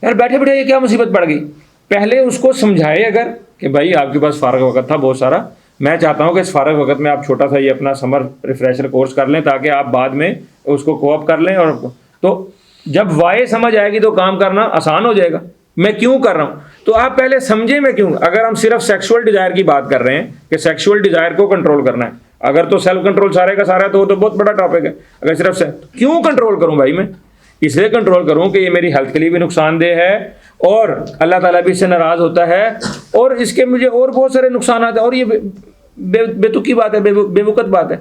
یار بیٹھے بیٹھے یہ کیا مصیبت پڑ گئی. پہلے اس کو سمجھائے اگر کہ بھائی آپ کے پاس فارغ وقت تھا بہت سارا، میں چاہتا ہوں کہ اس فارغ وقت میں آپ چھوٹا سا یہ اپنا سمر ریفریشر کورس کر لیں تاکہ آپ بعد میں اس کو کوپ کر لیں. اور تو جب وائی سمجھ آئے گی تو کام کرنا آسان ہو جائے گا. میں کیوں کر رہا ہوں تو آپ پہلے سمجھیں میں کیوں. اگر ہم صرف سیکشول ڈیزائر کی بات کر رہے ہیں کہ سیکشول ڈیزائر کو کنٹرول کرنا ہے، اگر تو سیلف کنٹرول سارے کا سارا تو وہ تو بہت بڑا ٹاپک ہے. اگر صرف کیوں کنٹرول کروں بھائی، میں اس لیے کنٹرول کروں کہ یہ میری ہیلتھ کے لیے بھی نقصان دہ ہے اور اللہ تعالیٰ بھی اس سے ناراض ہوتا ہے اور اس کے مجھے اور بہت سارے نقصانات ہیں. اور یہ بے تکی بات ہے، بے وقت بات ہے.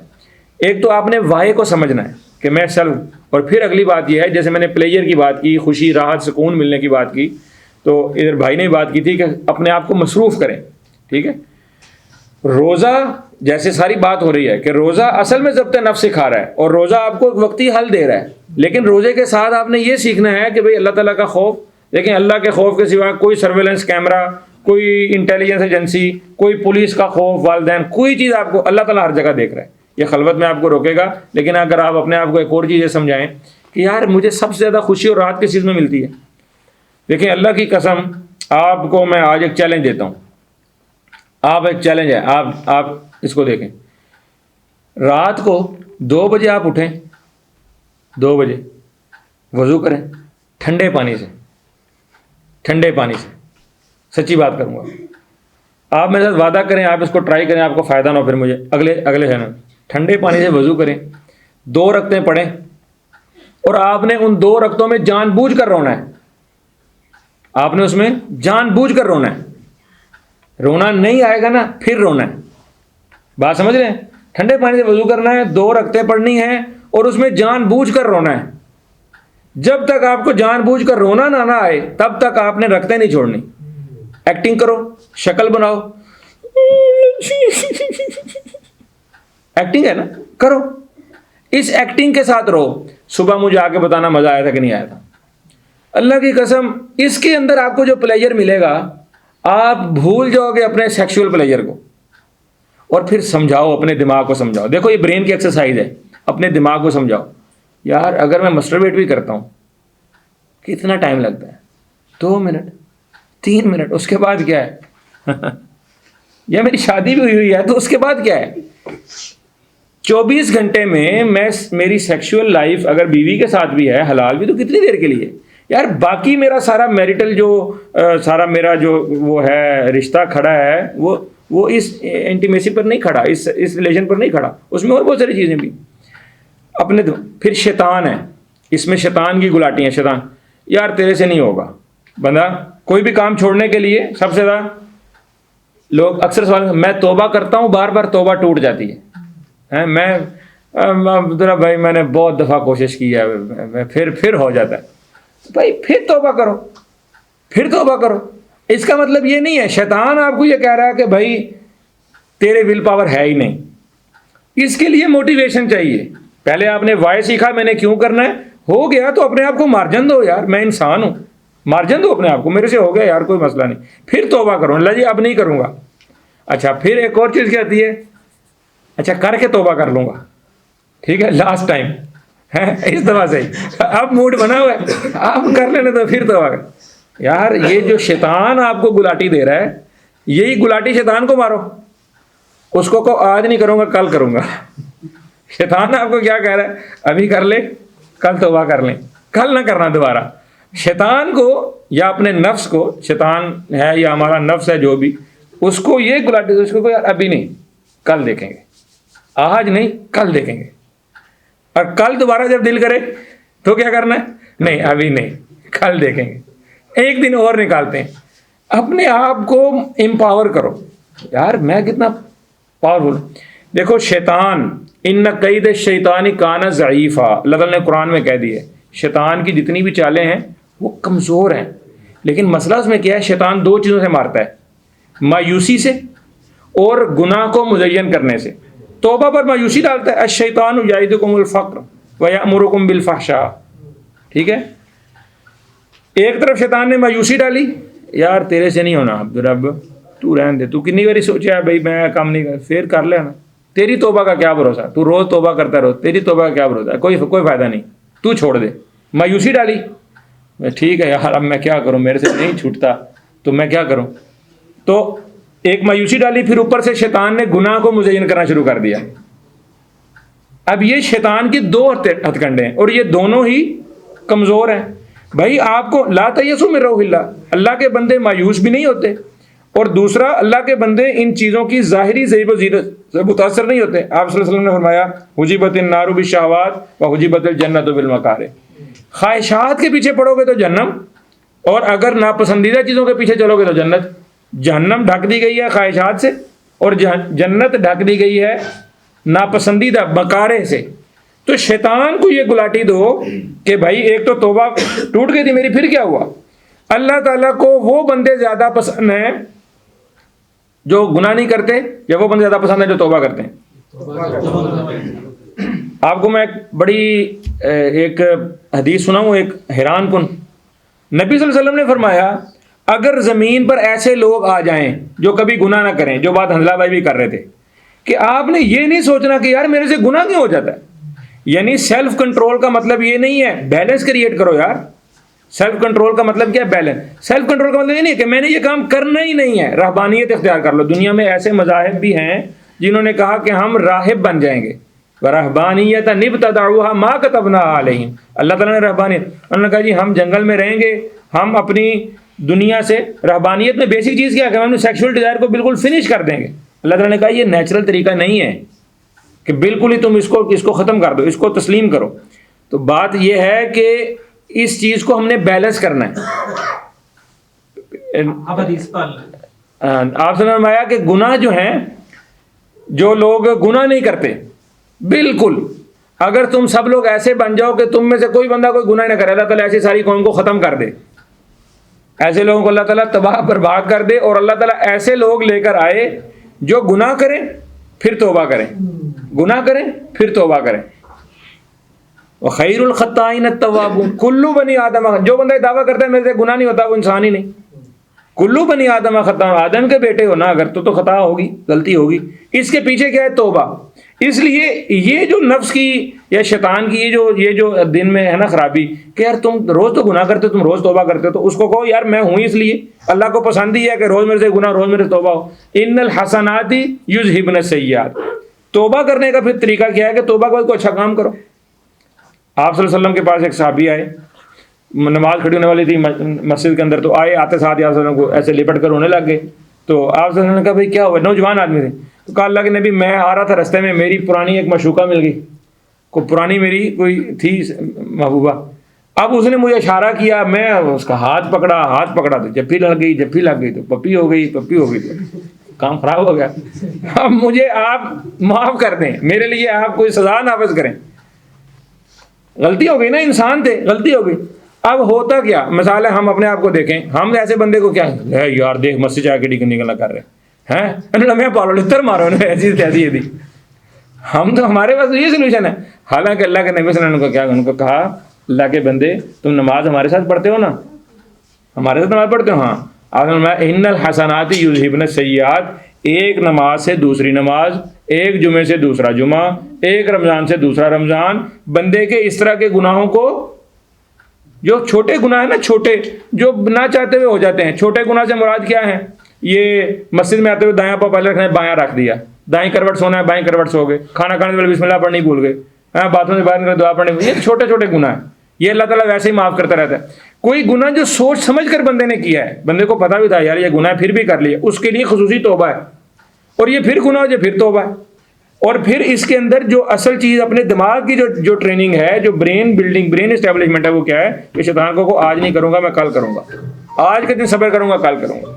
ایک تو آپ نے وائی کو سمجھنا ہے کہ میں سیلف، اور پھر اگلی بات یہ ہے جیسے میں نے پلیجر کی بات کی، خوشی، راحت، سکون ملنے کی بات کی، تو ادھر بھائی نے بات کی تھی کہ اپنے آپ کو مصروف کریں. ٹھیک ہے، روزہ جیسے ساری بات ہو رہی ہے کہ روزہ اصل میں ضبط نفس سکھا رہا ہے اور روزہ آپ کو ایک وقتی حل دے رہا ہے، لیکن روزے کے ساتھ آپ نے یہ سیکھنا ہے کہ بھئی اللہ تعالیٰ کا خوف. لیکن اللہ کے خوف کے سوا کوئی سرویلنس کیمرہ، کوئی انٹیلیجنس ایجنسی، کوئی پولیس کا خوف، والدین، کوئی چیز آپ کو، اللہ تعالیٰ ہر جگہ دیکھ رہا ہے. یہ خلوت میں آپ کو روکے گا. لیکن اگر آپ اپنے آپ کو ایک اور چیز یہ سمجھائیں کہ یار مجھے سب سے زیادہ خوشی اور راحت کس چیز میں ملتی ہے. دیکھیں اللہ کی قسم آپ کو میں آج ایک چیلنج دیتا ہوں. آپ ایک چیلنج ہے، آپ اس کو دیکھیں. رات کو 2 بجے آپ اٹھیں، 2 بجے وضو کریں ٹھنڈے پانی سے، ٹھنڈے پانی سے. سچی بات کروں گا، آپ میرے ساتھ وعدہ کریں، آپ اس کو ٹرائی کریں، آپ کو فائدہ نہ ہو پھر مجھے اگلے ہے نا. ٹھنڈے پانی سے وضو کریں، 2 رکعتیں پڑھیں اور آپ نے ان 2 رکعتوں میں جان بوجھ کر رونا ہے. آپ نے اس میں جان بوجھ کر رونا ہے. رونا نہیں آئے گا نا پھر رونا ہے. بات سمجھ رہے ہیں؟ ٹھنڈے پانی سے وضو کرنا ہے، 2 رکعتیں پڑھنی ہیں اور اس میں جان بوجھ کر رونا ہے. جب تک آپ کو جان بوجھ کر رونا نہ آئے تب تک آپ نے رکعتیں نہیں چھوڑنی. ایکٹنگ کرو، شکل بناؤ، ایکٹنگ ہے نا، کرو. اس ایکٹنگ کے ساتھ رہو. صبح مجھے آ کے بتانا مزہ آیا تھا کہ نہیں آیا تھا. اللہ کی قسم اس کے اندر آپ کو جو پلیجر ملے گا آپ بھول جاؤ گے اپنے سیکشول پلیجر کو. اور پھر سمجھاؤ، اپنے دماغ کو سمجھاؤ. دیکھو یہ برین کی ایکسرسائز ہے. اپنے دماغ کو سمجھاؤ یار اگر میں مسٹربیٹ بھی کرتا ہوں کتنا ٹائم لگتا ہے؟ 2 منٹ 3 منٹ. اس کے بعد کیا ہے؟ یا میری شادی بھی ہوئی ہے تو اس کے بعد کیا ہے؟ 24 گھنٹے میں میری سیکشول لائف اگر بیوی کے ساتھ بھی ہے حلال بھی تو کتنی دیر کے لیے یار. باقی میرا سارا میریٹل جو سارا میرا جو وہ ہے رشتہ کھڑا ہے وہ اس انٹیمیسی پر نہیں کھڑا، اس ریلیشن پر نہیں کھڑا. اس میں اور بہت ساری چیزیں بھی اپنے. پھر شیطان ہے، اس میں شیطان کی گلاٹی ہیں. شیطان یار تیرے سے نہیں ہوگا. بندہ کوئی بھی کام چھوڑنے کے لیے سب سے زیادہ لوگ اکثر سوال، میں توبہ کرتا ہوں بار بار توبہ ٹوٹ جاتی ہے. میں ذرا بھائی میں نے بہت دفعہ کوشش کی ہے پھر ہو جاتا ہے. بھائی پھر توبہ کرو، پھر توبہ کرو. اس کا مطلب یہ نہیں ہے شیطان آپ کو یہ کہہ رہا ہے کہ بھائی تیرے ول پاور ہے ہی نہیں. اس کے لیے موٹیویشن چاہیے. پہلے آپ نے وائے سیکھا میں نے کیوں کرنا ہے، ہو گیا تو اپنے آپ کو مارجن دو یار، میں انسان ہوں، مارجن دو اپنے آپ کو، میرے سے ہو گیا یار کوئی مسئلہ نہیں. پھر توبہ کرو. اللہ جی اب نہیں کروں گا. اچھا پھر ایک اور چیز کیا آتی ہے، اچھا کر کے توبہ کر لوں گا، ٹھیک ہے لاسٹ ٹائم اس دفعہ سے اب موڈ بنا ہوا ہے آپ کر لینے تو پھر توبہ کر. یار یہ جو شیطان آپ کو گلاٹی دے رہا ہے یہی گلاٹی شیطان کو مارو. اس کو آج نہیں کروں گا کل کروں گا. شیطان آپ کو کیا کہہ رہا ہے، ابھی کر لے کل توبہ کر لیں، کل نہ کرنا دوبارہ. شیطان کو یا اپنے نفس کو، شیطان ہے یا ہمارا نفس ہے جو بھی، اس کو یہ گلاٹی دو، اس کو یار ابھی نہیں کل دیکھیں گے، آج نہیں کل دیکھیں گے. اور کل دوبارہ جب دل کرے تو کیا کرنا ہے، نہیں ابھی نہیں کل دیکھیں گے. ایک دن اور نکالتے ہیں. اپنے آپ کو امپاور کرو یار میں کتنا پاورفل. دیکھو شیطان ان قید شیطانی کانا ضعیفا، اللہ تعالیٰ نے قرآن میں کہہ دی ہے شیطان کی جتنی بھی چالیں ہیں وہ کمزور ہیں. لیکن مسئلہ اس میں کیا ہے، شیطان 2 چیزوں سے مارتا ہے، مایوسی سے اور گناہ کو مزین کرنے سے. توبہ پر مایوسی ڈالتا ہے، الشیطان یعدکم الفقر ویأمرکم بالفحشاء. ٹھیک ہے، ایک طرف شیطان نے مایوسی ڈالی، یار تیرے سے نہیں ہونا عبد رب، تو رہن دے، تو کتنی باری سوچا ہے بھائی میں کام نہیں کر، پھر کر لینا. تیری توبہ کا کیا بھروسہ، تو روز توبہ کرتا رہو، تیری توبہ کا کیا بھروسہ ہے، کوئی فائدہ نہیں، تو چھوڑ دے. مایوسی ڈالی، ٹھیک ہے یار اب میں کیا کروں، میرے سے نہیں چھوٹتا تو میں کیا کروں. تو ایک مایوسی ڈالی، پھر اوپر سے شیطان نے گناہ کو مزین کرنا شروع کر دیا. اب یہ شیطان کی 2 ہتھ کنڈے ہیں اور یہ دونوں ہی کمزور ہیں. بھائی آپ کو لا تیسوا من روح اللہ، اللہ کے بندے مایوس بھی نہیں ہوتے، اور دوسرا اللہ کے بندے ان چیزوں کی ظاہری زیب و زینت سے متاثر نہیں ہوتے. آپ صلی اللہ علیہ وسلم نے فرمایا حجبت النار بالشہوات وحجبت الجنت بالمکارہ. خواہشات کے پیچھے پڑو گے تو جہنم، اور اگر ناپسندیدہ چیزوں کے پیچھے چلو گے تو جنت. جہنم ڈھک دی گئی ہے خواہشات سے اور جنت ڈھک دی گئی ہے ناپسندیدہ مکارہ سے. تو شیطان کو یہ گلاٹی دو کہ بھائی ایک تو توبہ ٹوٹ گئی تھی میری، پھر کیا ہوا. اللہ تعالیٰ کو وہ بندے زیادہ پسند ہیں جو گناہ نہیں کرتے یا وہ بندے زیادہ پسند ہیں جو توبہ کرتے ہیں؟ آپ کو میں ایک بڑی ایک حدیث سناؤں، ایک حیران کن. نبی صلی اللہ علیہ وسلم نے فرمایا اگر زمین پر ایسے لوگ آ جائیں جو کبھی گناہ نہ کریں، جو بات حنظلہ بھائی بھی کر رہے تھے، کہ آپ نے یہ نہیں سوچنا کہ یار میرے سے گناہ کیوں ہو جاتا ہے. یعنی سیلف کنٹرول کا مطلب یہ نہیں ہے بیلنس کریٹ کرو یار. سیلف کنٹرول کا مطلب کیا ہے؟ بیلنس. سیلف کنٹرول کا مطلب یہ نہیں ہے کہ میں نے یہ کام کرنا ہی نہیں ہے. رہبانیت اختیار کر لو. دنیا میں ایسے مذاہب بھی ہیں جنہوں نے کہا کہ ہم راہب بن جائیں گے. رہبانیت نبتدعوها ما كتبناها علیہم. اللہ تعالیٰ نے رہبانیت، انہوں نے کہا جی ہم جنگل میں رہیں گے، ہم اپنی دنیا سے رہبانیت میں بیسک چیز کیا ہے کہ ہم اپنے سیکشول ڈیزائر کو بالکل فنش کر دیں گے. اللہ تعالیٰ نے کہا یہ نیچرل طریقہ نہیں ہے کہ بالکل ہی تم اس کو ختم کر دو، اس کو تسلیم کرو. تو بات یہ ہے کہ اس چیز کو ہم نے بیلنس کرنا ہے. آپ سے فرمایا کہ گناہ جو ہیں، جو لوگ گناہ نہیں کرتے، بالکل اگر تم سب لوگ ایسے بن جاؤ کہ تم میں سے کوئی بندہ کوئی گناہ نہ کرے، اللہ تعالیٰ ایسی ساری قوم کو ختم کر دے. ایسے لوگوں کو اللہ تعالیٰ تباہ برباد کر دے، اور اللہ تعالیٰ ایسے لوگ لے کر آئے جو گناہ کریں پھر توبہ کریں، گناہ کریں پھر توبہ کریں. وخیر الخطائین التوابون کلو بنی آدم. جو بندہ دعویٰ کرتا ہے میرے سے گناہ نہیں ہوتا وہ انسان ہی نہیں. کلو بنی آدم خطا، آدم کے بیٹے ہو نا اگر تو خطا ہوگی، غلطی ہوگی. اس کے پیچھے کیا ہے؟ توبہ. اس لیے یہ جو نفس کی یا شیطان کی یہ جو دن میں ہے نا خرابی کہ یار تم روز تو گناہ کرتے، تم روز توبہ کرتے، تو اس کو کہو یار میں ہوں اس لیے اللہ کو پسند ہی ہے کہ روز میرے سے گناہ، روز میرے سے توبہ ہو. ان الحسنات یذہبن السیئات. توبہ کرنے کا پھر طریقہ کیا ہے کہ توبہ کے بعد کوئی اچھا کام کرو. آپ صلی اللہ علیہ وسلم کے پاس ایک صحابی آئے، نماز کھڑی ہونے والی تھی مسجد کے اندر، تو آئے، آتے ساتھ آپ صلی اللہ علیہ وسلم کو ایسے لپٹ کر رونے لگ گے. تو آپ صلی اللہ علیہ وسلم نے کہا بھائی کیا ہوا؟ نوجوان آدمی تھے. تو کہا اللہ کے نبی میں آ رہا تھا رستے میں، میری پرانی ایک مشوقہ مل گئی، کوئی پرانی میری کوئی تھی محبوبہ. اب اس نے مجھے اشارہ کیا، میں اس کا ہاتھ پکڑا تو جب بھی لگ گئی تو پپی ہو گئی تو کام خراب ہو گیا. اب مجھے آپ معاف کر دیں، میرے لیے آپ کوئی سزا نافذ کریں. غلطی ہو گئی نا، انسان تھے، غلطی ہو گئی. اب ہوتا کیا؟ مثال ہے ہم اپنے آپ کو دیکھیں، ہم ایسے بندے کو کیا ہے یار دیکھ مسجد جا کے نکلنا کر رہے ہیں میں پالو لتر مارو ایسی تیسی تھی. ہم تو ہمارے پاس یہ سولوشن ہے. حالانکہ اللہ کے نبی صلی اللہ علیہ وسلم کو کیا ان کو کہا اللہ کے بندے تم نماز ہمارے ساتھ پڑھتے ہو نا، ہمارے ساتھ نماز پڑھتے ہو. ہاں. ان الحسنات یذہبن السیئات. ایک نماز سے دوسری نماز، ایک جمعے سے دوسرا جمعہ، ایک رمضان سے دوسرا رمضان، بندے کے اس طرح کے گناہوں کو، جو چھوٹے گناہ ہیں نا، چھوٹے جو نہ چاہتے ہوئے ہو جاتے ہیں. چھوٹے گناہ سے مراد کیا ہے؟ یہ مسجد میں آتے ہوئے دایاں پاؤں پہلے رکھنا ہے، بایاں رکھ دیا، دائیں کروٹ سونا ہے، بائیں کروٹ سو گئے، کھانا کھانے والے بسم اللہ پڑھنی بھول گئے، باتوں سے باہر نکل دعا پڑھنی. یہ چھوٹے چھوٹے گناہ ہیں، یہ اللہ تعالیٰ ویسے ہی معاف کرتا رہتا ہے. کوئی گناہ جو سوچ سمجھ کر بندے نے کیا ہے، بندے کو پتہ بھی تھا یار یہ گناہ پھر بھی کر لیا، اس کے لیے خصوصی توبہ ہے. اور یہ پھر گناہ ہو جائے پھر توبہ ہے. اور پھر اس کے اندر جو اصل چیز اپنے دماغ کی جو ٹریننگ ہے، جو برین بلڈنگ، برین اسٹیبلشمنٹ ہے، وہ کیا ہے کہ شیطان کو آج نہیں کروں گا میں کل کروں گا، آج کے دن صبر کروں گا کل کروں گا.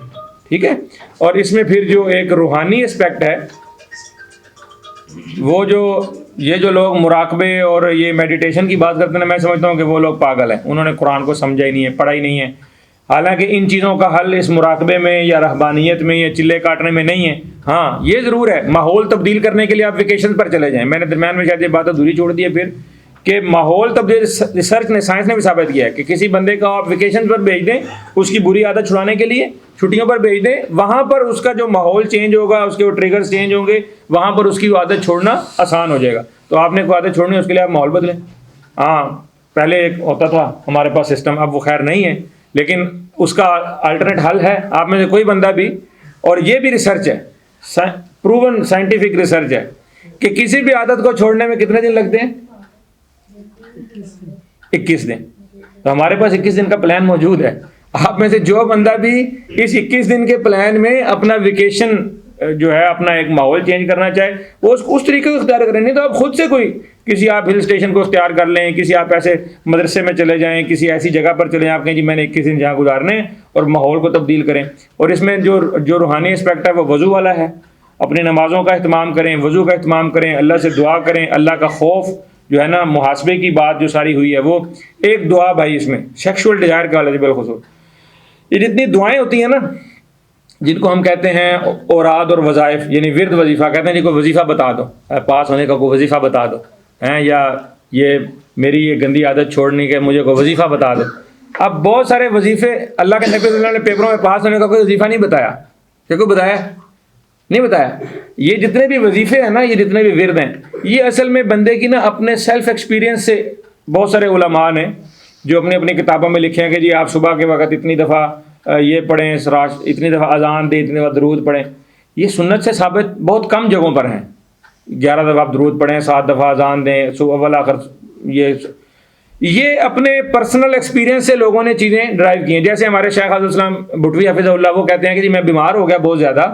ٹھیک ہے. اور اس میں پھر جو ایک روحانی اسپیکٹ ہے، وہ یہ جو لوگ مراقبے اور یہ میڈیٹیشن کی بات کرتے ہیں، میں سمجھتا ہوں کہ وہ لوگ پاگل ہیں، انہوں نے قرآن کو سمجھا ہی نہیں ہے، پڑھا ہی نہیں ہے. حالانکہ ان چیزوں کا حل اس مراقبے میں یا رہبانیت میں یا چلے کاٹنے میں نہیں ہے. ہاں یہ ضرور ہے ماحول تبدیل کرنے کے لیے آپ ویکیشن پر چلے جائیں. میں نے درمیان میں شاید یہ بات ادھوری چھوڑ دی ہے پھر کہ ماحول تبدیل ریسرچ نے، سائنس نے بھی ثابت کیا ہے کہ کسی بندے کو آپ ویکیشن پر بھیج دیں اس کی بری عادت چھڑانے کے لیے، چھٹیوں پر بھیج دیں، وہاں پر اس کا جو ماحول چینج ہوگا، اس کے وہ ٹریگرز چینج ہوں گے، وہاں پر اس کی وہ عادت چھوڑنا آسان ہو جائے گا. تو آپ نے کوئی عادت چھوڑنی ہے اس کے لیے آپ ماحول بدلیں. ہاں پہلے ایک ہوتا تھا ہمارے پاس سسٹم، اب وہ خیر نہیں ہے، لیکن اس کا الٹرنیٹ حل ہے. آپ میں سے کوئی بندہ بھی، اور یہ بھی ریسرچ ہے، پروون سائنٹیفک ریسرچ ہے کہ کسی بھی عادت کو چھوڑنے میں کتنے دن لگتے ہیں؟ 21 دن. تو ہمارے پاس 21 دن کا پلان موجود ہے. آپ میں سے جو بندہ بھی اس 21 دن کے پلان میں اپنا ویکیشن جو ہے، اپنا ایک ماحول چینج کرنا چاہے، وہ اس طریقے کو اختیار کریں. نہیں تو آپ خود سے کوئی کسی آپ ہل اسٹیشن کو اختیار کر لیں، کسی آپ ایسے مدرسے میں چلے جائیں، کسی ایسی جگہ پر چلے جائیں، آپ کہیں جی میں نے 21 دن جہاں گزارنے ہیں، اور ماحول کو تبدیل کریں. اور اس میں جو روحانی اسپیکٹ ہے وہ وضو والا ہے. اپنی نمازوں کا اہتمام کریں، وضو کا اہتمام کریں، اللہ سے دعا کریں، اللہ کا خوف جو ہے نا، محاسبے کی بات جو ساری ہوئی ہے، وہ ایک دعا بھائی اس میں سیکشول ڈیزائر کا والا بالخصوص یہ جتنی دعائیں ہوتی ہیں نا، جن کو ہم کہتے ہیں اوراد اور وظائف، یعنی ورد وظیفہ کہتے ہیں، جی کوئی وظیفہ بتا دو، پاس ہونے کا کوئی وظیفہ بتا دو ہیں، یا یہ میری یہ گندی عادت چھوڑنے کے مجھے کوئی وظیفہ بتا دو. اب بہت سارے وظیفے اللہ کے نبی صلی اللہ علیہ وسلم نے پیپروں میں پاس ہونے کا کوئی وظیفہ نہیں بتایا. کیا کوئی بتایا؟ نہیں بتایا. یہ جتنے بھی وظیفے ہیں نا، یہ جتنے بھی ورد ہیں، یہ اصل میں بندے کی نا اپنے سیلف ایکسپیرینس سے، بہت سارے علماء نے جو اپنی اپنی کتابوں میں لکھے ہیں کہ جی آپ صبح کے وقت اتنی دفعہ یہ پڑھیں، اتنی دفعہ اذان دیں، اتنی دفعہ درود پڑھیں. یہ سنت سے ثابت بہت کم جگہوں پر ہیں. 11 دفعہ آپ درود پڑھیں، 7 دفعہ اذان دیں، صبح اول آخر. یہ اپنے پرسنل ایکسپیرینس سے لوگوں نے چیزیں ڈرائیو کی ہیں. جیسے ہمارے شیخ حافظ الاسلام بھٹوی حفظہ اللہ، وہ کہتے ہیں کہ جی میں بیمار ہو گیا بہت زیادہ،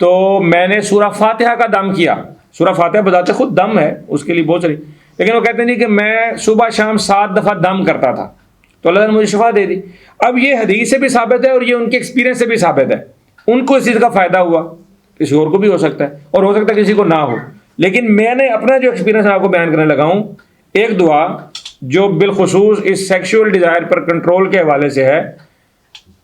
تو میں نے سورہ فاتحہ کا دم کیا. سورہ فاتحہ بذات خود دم ہے، اس کے لیے بہت ساری، لیکن وہ کہتے ہیں کہ میں صبح شام 7 دفعہ دم کرتا تھا، تو اللہ نے مجھے شفا دے دی. اب یہ حدیث سے بھی ثابت ہے اور یہ ان کے ایکسپیرینس سے بھی ثابت ہے. ان کو اس چیز کا فائدہ ہوا، کسی اور کو بھی ہو سکتا ہے، اور ہو سکتا ہے کسی کو نہ ہو. لیکن میں نے اپنا جو ایکسپیرینس آپ کو بیان کرنے لگا ہوں، ایک دعا جو بالخصوص اس سیکشول ڈیزائر پر کنٹرول کے حوالے سے ہے.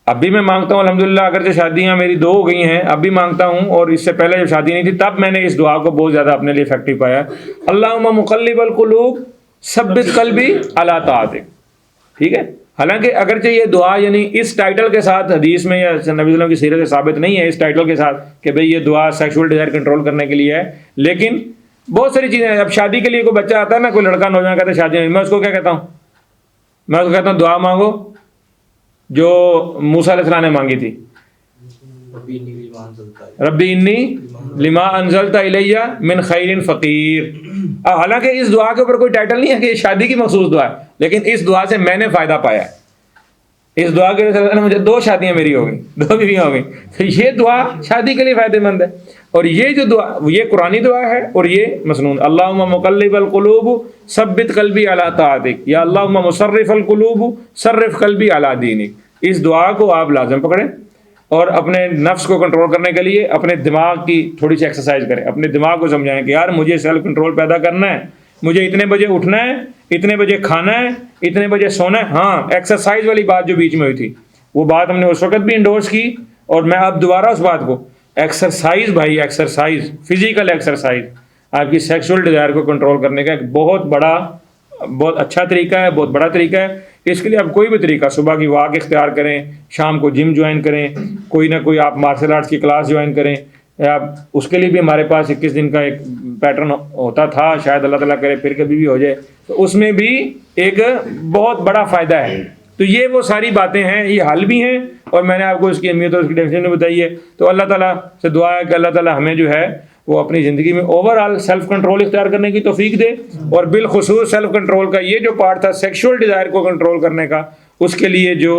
اب بھی میں مانگتا ہوں الحمدللہ، اگرچہ شادیاں میری 2 ہو گئی ہیں، اب بھی مانگتا ہوں، اور اس سے پہلے جب شادی نہیں تھی تب میں نے اس دعا کو بہت زیادہ اپنے لیے افیکٹو پایا. اللہم مقلب القلوب ثبت قلبی علی طاعتک. ٹھیک ہے، حالانکہ اگرچہ یہ دعا یعنی اس ٹائٹل کے ساتھ حدیث میں یا نبی صلی اللہ علیہ وسلم کی سیرت سے ثابت نہیں ہے، اس ٹائٹل کے ساتھ کہ بھئی یہ دعا سیکشول ڈیزائر کنٹرول کرنے کے لیے ہے، لیکن بہت ساری چیزیں ہیں. اب شادی کے لیے کوئی بچہ آتا ہے نا، کوئی لڑکا نوجوان کہتا ہے شادی نہیں، میں اس کو کیا کہتا ہوں؟ میں اس کو کہتا ہوں دعا مانگو جو موسیٰ علیہ السلام نے مانگی تھی، ربی انی لما انزلت الیہ من خیر فقیر. حالانکہ اس دعا کے اوپر کوئی ٹائٹل نہیں ہے کہ یہ شادی کی مخصوص دعا ہے، لیکن اس دعا سے میں نے فائدہ پایا. اس دعا کے وجہ سے مجھے 2 شادیاں میری ہو گئیں، 2 بیویاں ہو گئیں. تو یہ دعا شادی کے لیے فائدہ مند ہے. اور یہ جو دعا، یہ قرآنی دعا ہے اور یہ مسنون. اللہم مقلب القلوب ثبت قلبی علی طاعتک، یا اللہم مصرف القلوب صرف قلبی علی دینک. اس دعا کو آپ لازم پکڑیں اور اپنے نفس کو کنٹرول کرنے کے لیے اپنے دماغ کی تھوڑی سی ایکسرسائز کریں. اپنے دماغ کو سمجھائیں کہ یار مجھے سیلف کنٹرول پیدا کرنا ہے، مجھے اتنے بجے اٹھنا ہے، اتنے بجے کھانا ہے، اتنے بجے سونا ہے. ہاں، ایکسرسائز والی بات جو بیچ میں ہوئی تھی، وہ بات ہم نے اس وقت بھی انڈورس کی، اور میں اب دوبارہ اس بات کو، ایکسرسائز بھائی، ایکسرسائز، فزیکل ایکسرسائز آپ کی سیکشول ڈیزائر کو کنٹرول کرنے کا ایک بہت اچھا طریقہ ہے، بہت بڑا طریقہ ہے. اس کے لیے آپ کوئی بھی طریقہ، صبح کی واک اختیار کریں، شام کو جم جوائن کریں، کوئی نہ کوئی آپ مارشل آرٹس کی کلاس جوائن کریں. آپ اس کے لیے بھی ہمارے پاس 21 دن کا ایک پیٹرن ہوتا تھا، شاید اللہ تعالیٰ کرے پھر کبھی بھی ہو جائے، تو اس میں بھی ایک بہت بڑا فائدہ ہے. تو یہ وہ ساری باتیں ہیں، یہ حل بھی ہیں، اور میں نے آپ کو اس کی اہمیت اور اس کی ڈیفینیشن بتائی ہے. تو اللہ تعالیٰ سے دعا ہے کہ اللہ تعالیٰ ہمیں جو ہے وہ اپنی زندگی میں اوور آل سیلف کنٹرول اختیار کرنے کی توفیق دے، اور بالخصوص سیلف کنٹرول کا یہ جو پارٹ تھا سیکشول ڈیزائر کو کنٹرول کرنے کا، اس کے لیے جو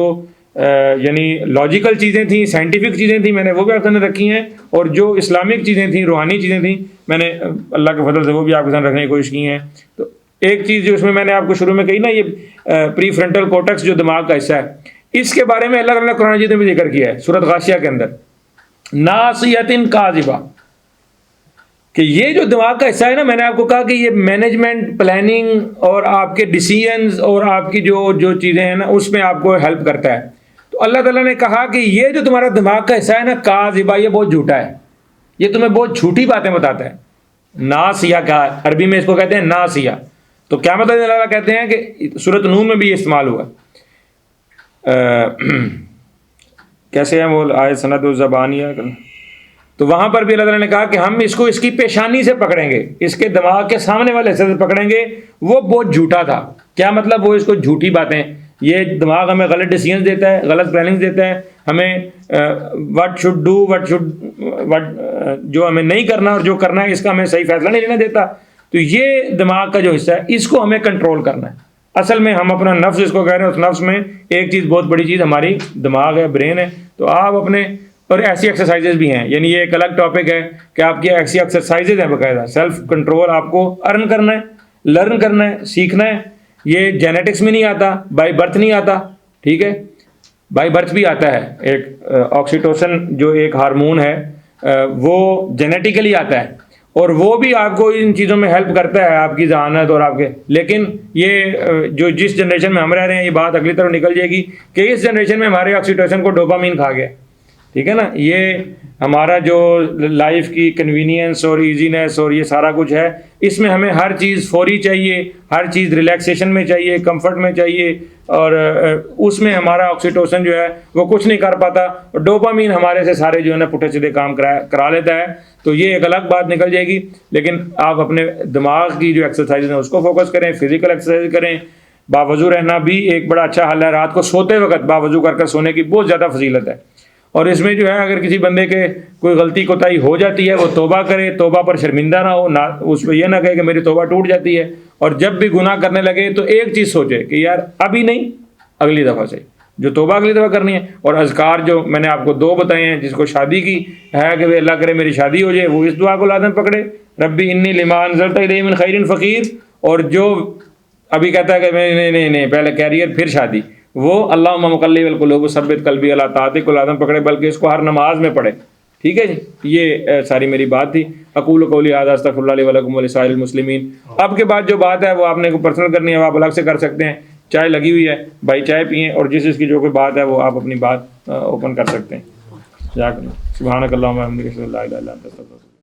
یعنی لاجیکل چیزیں تھیں، سائنٹیفک چیزیں تھیں، میں نے وہ بھی آپ کے سامنے رکھی ہیں، اور جو اسلامک چیزیں تھیں، روحانی چیزیں تھیں، میں نے اللہ کے فضل سے وہ بھی آپ کے سامنے رکھنے کی کوشش کی ہیں. تو ایک چیز جو اس میں نے آپ کو شروع میں کہی نا، یہ پری فرنٹل کورٹیکس جو دماغ کا حصہ ہے، اس کے بارے میں اللہ تعالیٰ نے قرآن مجید میں بھی ذکر کیا ہے سورۃ غاشیہ کے اندر، ناصیۃ کاذبہ، کہ یہ جو دماغ کا حصہ ہے نا، میں نے آپ کو کہا کہ یہ مینجمنٹ، پلاننگ اور آپ کے ڈیسیژنز اور آپ کی جو چیزیں ہیں نا، اس میں آپ کو ہیلپ کرتا ہے. تو اللہ تعالیٰ نے کہا کہ یہ جو تمہارا دماغ کا حصہ ہے نا، کاذبہ، یہ بہت جھوٹا ہے، یہ تمہیں بہت جھوٹی باتیں بتاتا ہے. ناصیہ کا عربی میں اس کو کہتے ہیں ناصیہ. تو کیا مطلب اللہ تعالیٰ کہتے ہیں کہ سورۃ نون میں بھی یہ استعمال ہوا. کیسے ہیں وہ آیت سند الزبانیہ، تو وہاں پر بھی اللہ تعالیٰ نے کہا کہ ہم اس کو اس کی پیشانی سے پکڑیں گے، اس کے دماغ کے سامنے والے حصے سے پکڑیں گے. وہ بہت جھوٹا تھا. کیا مطلب؟ وہ اس کو جھوٹی باتیں، یہ دماغ ہمیں غلط ڈیسیژنز دیتا ہے، غلط پلاننگ دیتا ہے، ہمیں واٹ شوڈ ڈو، واٹ جو ہمیں نہیں کرنا اور جو کرنا ہے اس کا ہمیں صحیح فیصلہ نہیں لینا دیتا. تو یہ دماغ کا جو حصہ ہے، اس کو ہمیں کنٹرول کرنا ہے. اصل میں ہم اپنا نفس اس کو کہہ رہے ہیں، اس نفس میں ایک چیز بہت بڑی چیز ہماری دماغ ہے، برین ہے. تو آپ اپنے، اور ایسی ایکسرسائزز بھی ہیں، یعنی یہ ایک الگ ٹاپک ہے کہ آپ کی ایسی ایکسرسائزز ہیں باقاعدہ. سیلف کنٹرول آپ کو ارن کرنا ہے، لرن کرنا ہے، سیکھنا ہے. یہ جینیٹکس میں نہیں آتا، بائی برتھ نہیں آتا. ٹھیک ہے، بائی برتھ بھی آتا ہے. ایک آکسیٹوسن جو ایک ہارمون ہے، وہ جینیٹیکلی آتا ہے، اور وہ بھی آپ کو ان چیزوں میں ہیلپ کرتا ہے، آپ کی ذہانت اور آپ کے. لیکن یہ جو جس جنریشن میں ہم رہ رہے ہیں، یہ بات اگلی طرف نکل جائے گی کہ اس جنریشن میں ہمارے آکسیٹوسن کو ڈوپامین کھا گیا. ٹھیک ہے نا. یہ ہمارا جو لائف کی کنوینئنس اور ایزینس اور یہ سارا کچھ ہے، اس میں ہمیں ہر چیز فوری چاہیے، ہر چیز ریلیکسیشن میں چاہیے، کمفرٹ میں چاہیے، اور اس میں ہمارا آکسیٹوسن جو ہے وہ کچھ نہیں کر پاتا، اور ڈوپامین ہمارے سے سارے جو ہے نا پٹھے سیدھے کام کرا لیتا ہے. تو یہ ایک الگ بات نکل جائے گی. لیکن آپ اپنے دماغ کی جو ایکسرسائز ہیں اس کو فوکس کریں، فزیکل ایکسرسائز کریں. باوضو رہنا بھی ایک بڑا اچھا حل ہے. رات کو سوتے وقت باوضو کر سونے کی بہت زیادہ فضیلت ہے. اور اس میں جو ہے اگر کسی بندے کے کوئی غلطی کوتاہی ہو جاتی ہے وہ توبہ کرے، توبہ پر شرمندہ نہ ہو، اس پہ یہ نہ کہے کہ میری توبہ ٹوٹ جاتی ہے. اور جب بھی گناہ کرنے لگے تو ایک چیز سوچے کہ یار ابھی نہیں، اگلی دفعہ سے جو توبہ اگلی دفعہ کرنی ہے. اور اذکار جو میں نے آپ کو 2 بتائے ہیں، جس کو شادی کی ہے کہ اللہ کرے میری شادی ہو جائے، وہ اس دعا کو لازم پکڑے، ربی انی لما انزلت الی من خیر فقیر. اور جو ابھی کہتا ہے کہ نہیں پہلے کیریئر پھر شادی، وہ اللہم مقلب القلوب ثبت قلبی علی طاعتک کو لازم پکڑے، بلکہ اس کو ہر نماز میں پڑھے. ٹھیک ہے جی. یہ ساری میری بات تھی. اقول قولی ھذا استغفر اللہ لی ولکم ولسائر المسلمین. اب کے بعد جو بات ہے وہ آپ نے کو پرسنل کرنی ہے، وہ آپ الگ سے کر سکتے ہیں. چائے لگی ہوئی ہے، بھائی چائے پئیں، اور جس کی جو کوئی بات ہے وہ آپ اپنی بات اوپن کر سکتے ہیں. سبحانک اللہم و بحمدک اشہد ان لا الہ الا انت استغفرک.